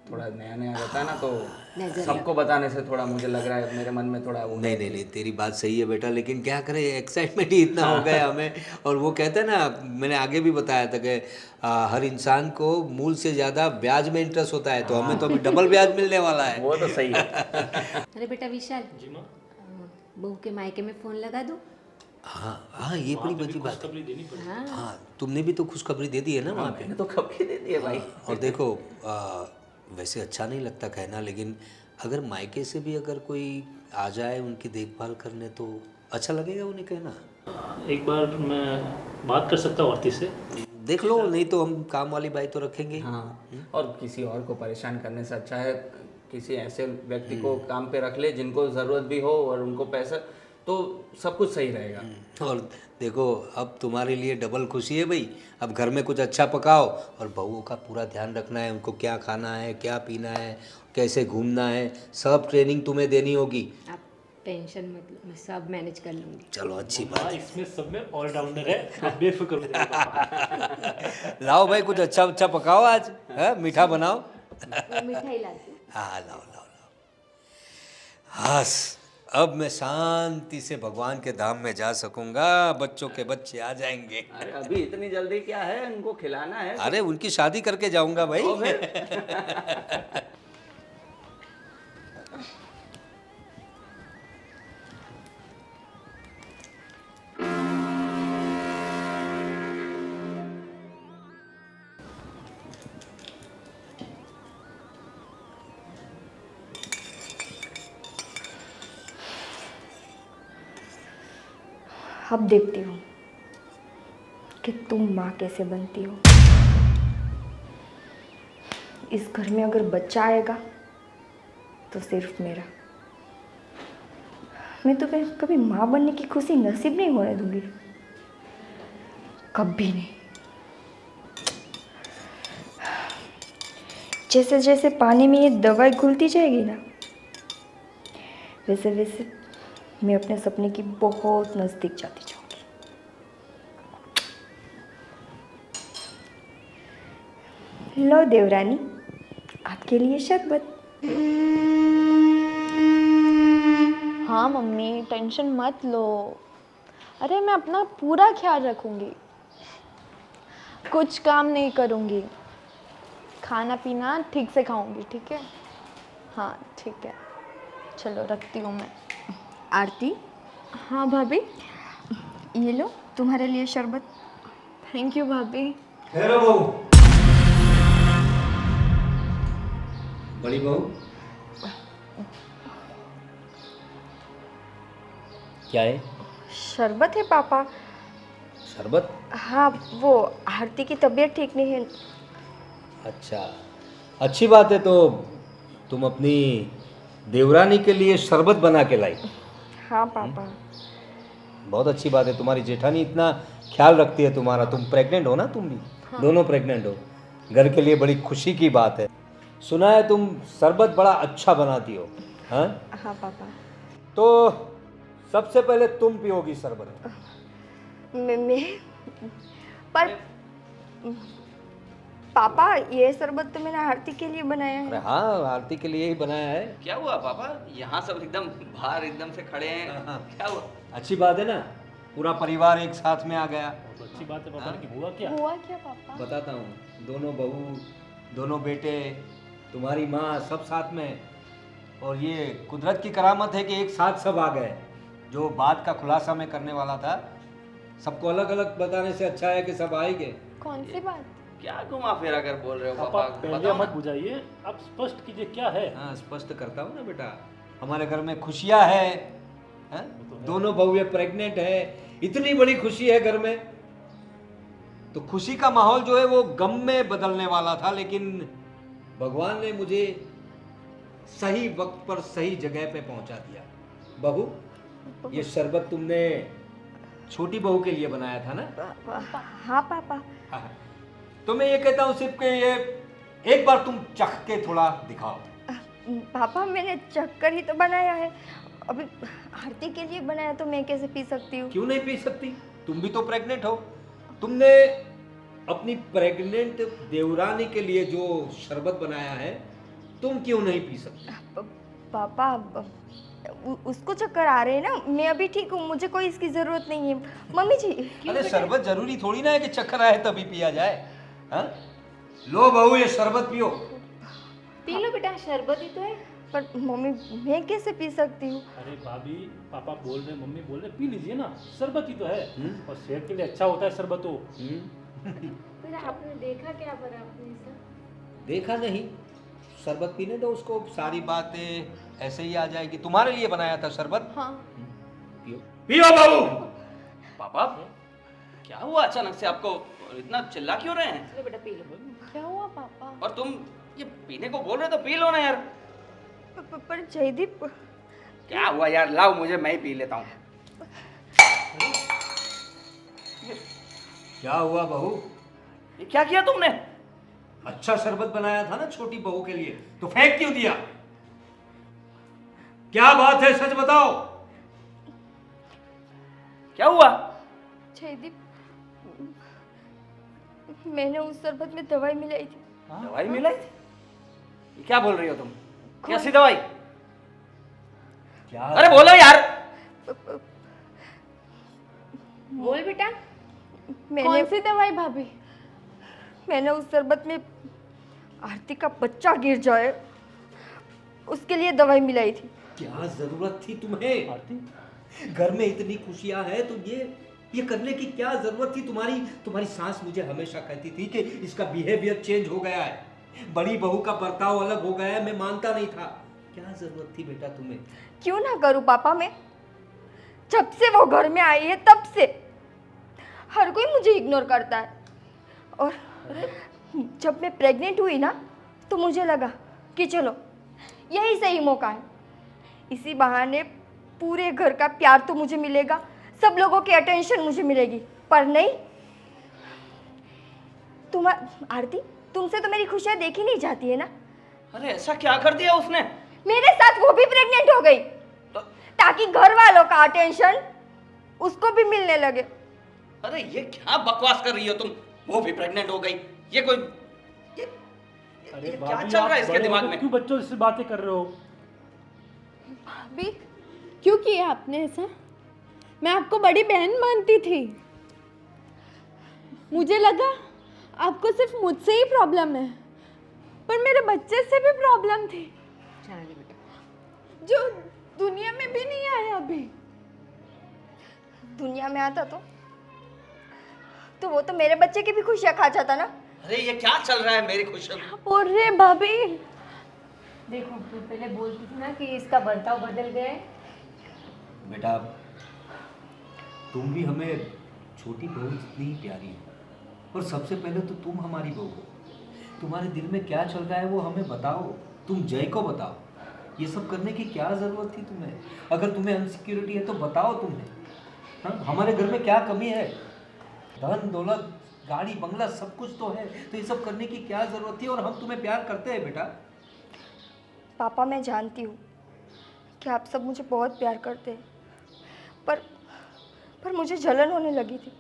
थोड़ा नया नया रहता है ना, तो सबको बताने से थोड़ा मुझे लग रहा है मेरे मन में थोड़ा वो। नहीं, तेरी बात सही है बेटा, लेकिन क्या करें, एक्साइटमेंट ही इतना हो गया हमें। और वो कहते हैं ना, मैंने आगे भी बताया था कि हर इंसान को मूल से ज़्यादा ब्याज में इंटरेस्ट होता है, तो हमें तो अभी डबल ब्याज मिलने वाला है। वो तो सही है। अरे बेटा विशाल, जी माँ, बहू के मायके में फ़ोन लगा दो। हाँ, ये बड़ी बड़ी बात है। खुशखबरी देनी पड़ेगी। हाँ, तुमने भी तो खुशखबरी दे दी है ना वहाँ पे। मैंने तो कब की दे दी है भाई। और देखो वैसे अच्छा नहीं लगता कहना, लेकिन अगर मायके से भी अगर कोई आ जाए उनकी देखभाल करने तो अच्छा लगेगा उन्हें कहना। एक बार मैं बात कर सकता हूँ आरती से? देख लो, नहीं तो हम काम वाली बाई तो रखेंगे। हाँ, और किसी और को परेशान करने से अच्छा है किसी ऐसे व्यक्ति को काम पे रख ले जिनको ज़रूरत भी हो और उनको पैसा, तो सब कुछ सही रहेगा। और देखो, अब तुम्हारे लिए डबल खुशी है भाई। अब घर में कुछ अच्छा पकाओ और बहुओं का पूरा ध्यान रखना है, उनको क्या खाना है, क्या पीना है, कैसे घूमना है, सब ट्रेनिंग तुम्हें देनी होगी। आप टेंशन मत लो, मैं सब मैनेज कर लूँगी। चलो अच्छी बात है। इसमें सब में ऑलराउंडर है, आप बेफिक्र हो जाइए पापा। लाओ भाई, कुछ अच्छा अच्छा पकाओ आज, है मीठा बनाओ। मिठाई लाती हूँ। हाँ लाओ लाओ लाओ। बस अब मैं शांति से भगवान के धाम में जा सकूंगा, बच्चों के बच्चे आ जाएंगे। अरे अभी इतनी जल्दी क्या है, उनको खिलाना है। अरे उनकी शादी करके जाऊंगा भाई। तो फिर अब देखती हूँ कि तुम माँ कैसे बनती हो। इस घर में अगर बच्चा आएगा तो सिर्फ मेरा। मैं तुम्हें कभी माँ बनने की खुशी नसीब नहीं होने दूंगी, कभी नहीं। जैसे जैसे पानी में ये दवाई घुलती जाएगी ना, वैसे वैसे मैं अपने सपने की बहुत नज़दीक जाती जाऊंगी। लो देवरानी, आपके लिए शरबत। हाँ मम्मी, टेंशन मत लो। अरे मैं अपना पूरा ख्याल रखूँगी, कुछ काम नहीं करूँगी, खाना पीना ठीक से खाऊँगी, ठीक है? हाँ ठीक है, चलो रखती हूँ मैं। आरती, हाँ भाभी। ये लो तुम्हारे लिए शरबत। थैंक यू भाभी। ठहरो बहू। बड़ी बहू, क्या है? शरबत है पापा। शरबत? हाँ, वो आरती की तबीयत ठीक नहीं है। अच्छा, अच्छी बात है। तो तुम अपनी देवरानी के लिए शरबत बना के लाई? हाँ पापा। बहुत अच्छी बात है, तुम्हारी जेठानी इतना ख्याल रखती है तुम्हारा। तुम प्रेग्नेंट हो ना, तुम भी? हाँ। दोनों प्रेग्नेंट हो, घर के लिए बड़ी खुशी की बात है। सुना है तुम शरबत बड़ा अच्छा बनाती हो। हाँ हाँ पापा। तो सबसे पहले तुम पियोगी शरबत। मैं पर पापा, ये शरबत तो मैंने आरती के लिए बनाया अरे है। हाँ, आरती के लिए ही बनाया है। क्या हुआ पापा, यहाँ सब एकदम बाहर एकदम से खड़े हैं, क्या हुआ? अच्छी बात है ना, पूरा परिवार एक साथ में आ गया। बहुत अच्छी बात है पापा की। हुआ क्या? हुआ क्या पापा? बताता हूँ, दोनों बहू, दोनों बेटे, तुम्हारी माँ, सब साथ में। और ये कुदरत की करामत है कि एक साथ सब आ गए। जो बात का खुलासा मैं करने वाला था, सबको अलग अलग बताने से अच्छा है कि सब आ ही गए। कौन सी बात? क्या घुमा फिरा कर बोल रहे हो पापा पापा, पहले बताओ मत ना। बुझाइए, आप स्पष्ट कीजिए क्या है। हाँ, स्पष्ट करता हूँ ना बेटा। हमारे घर में खुशियाँ है, दोनों बहुएं प्रेग्नेंट है, इतनी बड़ी खुशी है घर में। तो खुशी का माहौल जो है वो गम में बदलने वाला था, लेकिन भगवान ने मुझे सही वक्त पर सही जगह पे पहुंचा दिया। बहू, ये शरबत तुमने छोटी बहू के लिए बनाया था ना? हाँ पापा। हाँ। तो मैं ये कहता हूँ सिर्फ कि ये एक बार तुम चख के थोड़ा दिखाओ। पापा, मैंने चक्कर ही तो बनाया है। अभी आरती के लिए बनाया तो मैं कैसे पी सकती हूँ? क्यों नहीं पी सकती? तुम भी तो प्रेग्नेंट हो। तुमने अपनी प्रेग्नेंट देवरानी के लिए जो शरबत बनाया है, तुम क्यों नहीं पी सकती? पापा, उसको चक्कर आ रहे हैं ना, मैं अभी ठीक हूँ, मुझे कोई इसकी जरूरत नहीं है। मम्मी जी। अरे शरबत जरूरी थोड़ी ना है कि चक्कर आए तभी पिया जाए। हाँ? लो बहू, ये शरबत पियो। पी लो बेटा, शरबत ही तो है। पर मम्मी, मैं कैसे पी सकती हूँ? अरे भाभी, पापा बोल रहे, मम्मी बोल रहे, पी लीजिए ना, शरबत ही तो है। और सेहत के लिए अच्छा होता है शरबत। तो फिर आपने देखा क्या पर आपने सब? देखा नहीं, शरबत पीने दो उसको, सारी बातें ऐसे ही आ जाएगी। तुम्हारे लिए बनाया था शरबत। हाँ। पियो पियो बहू। पापा क्या हुआ अचानक से आपको? इतना चिल्ला क्यों रहे हैं? बेटा पी लो। क्या हुआ पापा? और तुम ये पीने को बोल रहे तो पी लो ना यार। पर जयदीप, क्या हुआ यार, लाओ मुझे, मैं ही पी लेता हूँ। क्या हुआ बहू? ये क्या किया तुमने? अच्छा शरबत बनाया था ना छोटी बहू के लिए, तो फेंक क्यों दिया? क्या बात है, सच बताओ। क्या हुआ? जयदीप, मैंने उस शरबत में दवाई मिलाई थी। दवाई मिलाई थी? ये क्या बोल रही हो तुम? कैसी दवाई? क्या? अरे बोलो यार। बोल बेटा। कौन सी दवाई भाभी? मैंने उस शरबत में आरती का बच्चा गिर जाए उसके लिए दवाई मिलाई थी। क्या जरूरत थी तुम्हें? आरती, घर में इतनी खुशियां हैं तो ये करने की क्या जरूरत थी? तुम्हारी सास मुझे हमेशा कहती थी कि इसका बिहेवियर चेंज हो गया है, बड़ी बहू का बर्ताव अलग हो गया है। मैं मानता नहीं था। क्या जरूरत थी बेटा तुम्हें? क्यों ना करूं पापा मैं? जब से वो घर में आई है तब से हर कोई मुझे इग्नोर करता है। और जब मैं प्रेग्नेंट हुई ना तो मुझे लगा कि चलो यही सही मौका है, इसी बहाने पूरे घर का प्यार तो मुझे मिलेगा, सब लोगों की अटेंशन मुझे मिलेगी। पर नहीं, आरती, तुमसे तो मेरी खुशियां देखी नहीं जाती है ना। अरे ऐसा क्या कर दिया उसने? मेरे साथ वो भी प्रेग्नेंट हो गई ताकि घर वालों का अटेंशन उसको भी मिलने लगे। अरे ये क्या बकवास कर रही हो तुम? वो भी प्रेग्नेंट हो गई? ये कोई ये क्या चल रहा है इसके दिमाग में? क्यों बच्चों से बातें कर रहे हो? भाभी क्यों किया आपने ऐसा? मैं आपको बड़ी बहन मानती थी। मुझे लगा आपको सिर्फ मुझसे ही प्रॉब्लम है, पर मेरे बच्चे से भी प्रॉब्लम थी जो दुनिया में भी नहीं आया अभी। दुनिया में आता तो वो तो मेरे बच्चे की भी खुशियां खा जाता ना। अरे ये क्या चल रहा है मेरी खुशियों में? और रे भाभी, देखो तू पहले बोलती थी ना कि इसका बर्ताव बदल गया है। बेटा तुम भी हमें छोटी बहू जितनी ही प्यारी हो, और सबसे पहले तो तुम हमारी बहू हो। तुम्हारे दिल में क्या चल रहा है वो हमें बताओ, तुम जय को बताओ। ये सब करने की क्या ज़रूरत थी तुम्हें? अगर तुम्हें अनसिक्योरिटी है तो बताओ तुम्हें। हाँ, हमारे घर में क्या कमी है? धन दौलत गाड़ी बंगला सब कुछ तो है, तो ये सब करने की क्या ज़रूरत थी? और हम तुम्हें प्यार करते हैं बेटा। पापा मैं जानती हूँ कि आप सब मुझे बहुत प्यार करते हैं, पर मुझे जलन होने लगी थी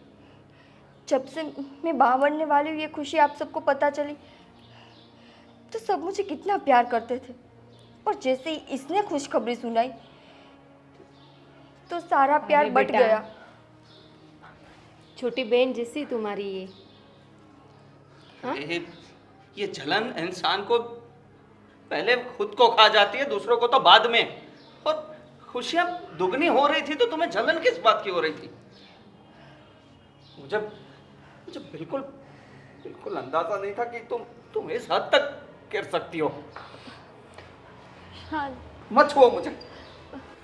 जब से मैं मां बनने वाली हूँ। ये खुशी आप सबको पता चली तो सब मुझे कितना प्यार करते थे, और जैसे ही इसने खुशखबरी सुनाई तो सारा प्यार बट बेटा, गया। छोटी बहन जैसी तुम्हारी ये। हाँ? ये जलन इंसान को पहले खुद को खा जाती है, दूसरों को तो बाद में। और खुशियां दुगनी हो रही थी तो तुम्हें जलन किस बात की हो रही थी? मुझे बिल्कुल बिल्कुल अंदाजा नहीं था कि तुम इस हद तक गिर सकती हो। हाँ मत छुओ मुझे।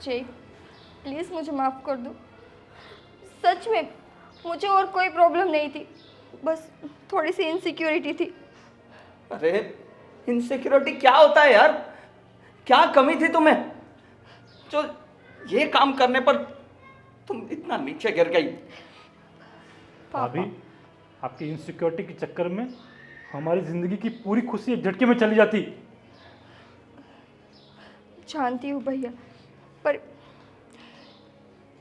जय प्लीज़ मुझे माफ़ कर दो। सच में मुझे और कोई प्रॉब्लम नहीं थी, बस थोड़ी सी इनसिक्योरिटी थी। अरे इनसिक्योरिटी क्या होता है यार? क्या कमी थी तुम्हें जो ये काम करने पर तुम इतना नीचे गिर गई? भाभी, आपकी इनसिक्योरिटी के चक्कर में हमारी जिंदगी की पूरी खुशी एक झटके में चली जाती। जानती हूँ भैया, पर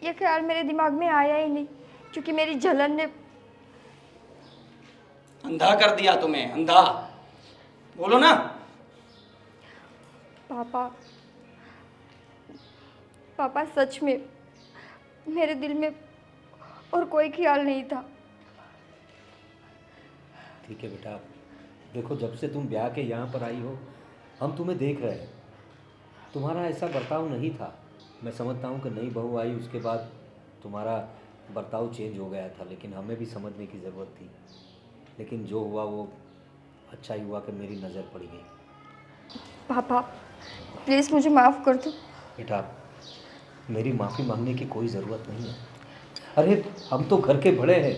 यह ख्याल मेरे दिमाग में आया ही नहीं क्योंकि मेरी जलन ने अंधा कर दिया तुम्हें, अंधा। बोलो ना। पापा सच में मेरे दिल में और कोई ख्याल नहीं था। ठीक है बेटा, देखो जब से तुम ब्याह के यहाँ पर आई हो हम तुम्हें देख रहे हैं, तुम्हारा ऐसा बर्ताव नहीं था। मैं समझता हूँ कि नई बहू आई उसके बाद तुम्हारा बर्ताव चेंज हो गया था, लेकिन हमें भी समझने की ज़रूरत थी। लेकिन जो हुआ वो अच्छा ही हुआ कि मेरी नज़र पड़ गई। पापा प्लीज़ मुझे माफ़ कर दो। बेटा मेरी माफ़ी मांगने की कोई ज़रूरत नहीं है। अरे हम तो घर के बड़े हैं,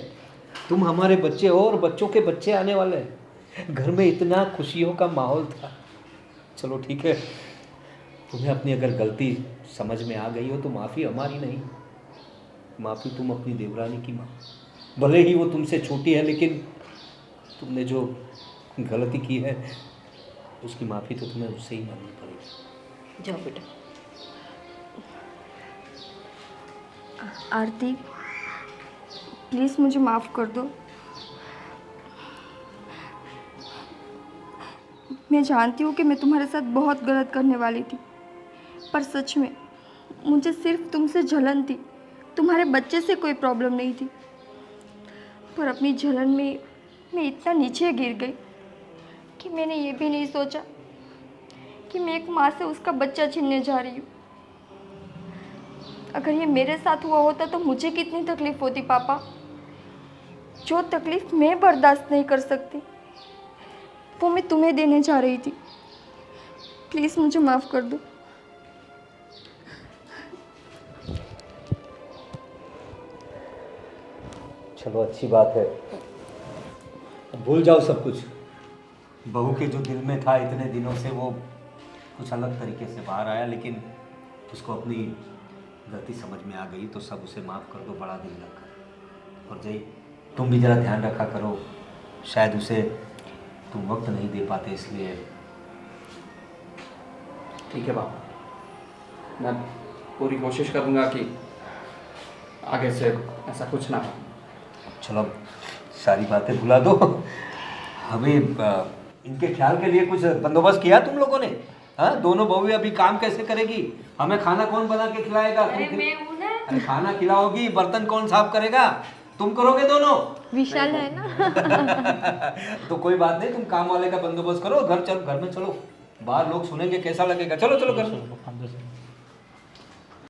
तुम हमारे बच्चे हो और बच्चों के बच्चे आने वाले हैं। घर में इतना खुशियों का माहौल था। चलो ठीक है, तुम्हें अपनी अगर गलती समझ में आ गई हो तो माफ़ी हमारी नहीं, माफ़ी तुम अपनी देवरानी की माँ। भले ही वो तुमसे छोटी है, लेकिन तुमने जो गलती की है उसकी माफ़ी तो तुम्हें उससे ही मांगनी पड़ेगी। जाओ बेटा। आरती, प्लीज़ मुझे माफ़ कर दो। मैं जानती हूँ कि मैं तुम्हारे साथ बहुत गलत करने वाली थी, पर सच में मुझे सिर्फ तुमसे जलन थी, तुम्हारे बच्चे से कोई प्रॉब्लम नहीं थी। पर अपनी जलन में मैं इतना नीचे गिर गई कि मैंने ये भी नहीं सोचा कि मैं एक माँ से उसका बच्चा छीनने जा रही हूँ। अगर ये मेरे साथ हुआ होता तो मुझे कितनी तकलीफ़ होती पापा। जो तकलीफ़ मैं बर्दाश्त नहीं कर सकती वो मैं तुम्हें देने जा रही थी। प्लीज़ मुझे माफ़ कर दो। चलो अच्छी बात है, भूल जाओ सब कुछ। बहू के जो दिल में था इतने दिनों से वो कुछ अलग तरीके से बाहर आया, लेकिन उसको अपनी गलती समझ में आ गई तो सब उसे माफ़ कर दो, बड़ा दिल रखा। और जय, तुम भी ज़रा ध्यान रखा करो, शायद उसे तुम वक्त नहीं दे पाते इसलिए। ठीक है पापा, मैं पूरी कोशिश करूँगा कि आगे से ऐसा कुछ ना हो। चलो अब सारी बातें भुला दो। अभी इनके ख्याल के लिए कुछ बंदोबस्त किया तुम लोगों ने? हाँ, दोनों बहू अभी काम कैसे करेगी? हमें खाना कौन बना के खिलाएगा? अरे खाना खिलाओगी, बर्तन कौन साफ करेगा? तुम करोगे दोनों? विशाल है ना। तो कोई बात नहीं, तुम काम वाले का बंदोबस्त करो। घर में चलो, बाहर लोग सुनेंगे कैसा लगेगा। चलो चलो घर में।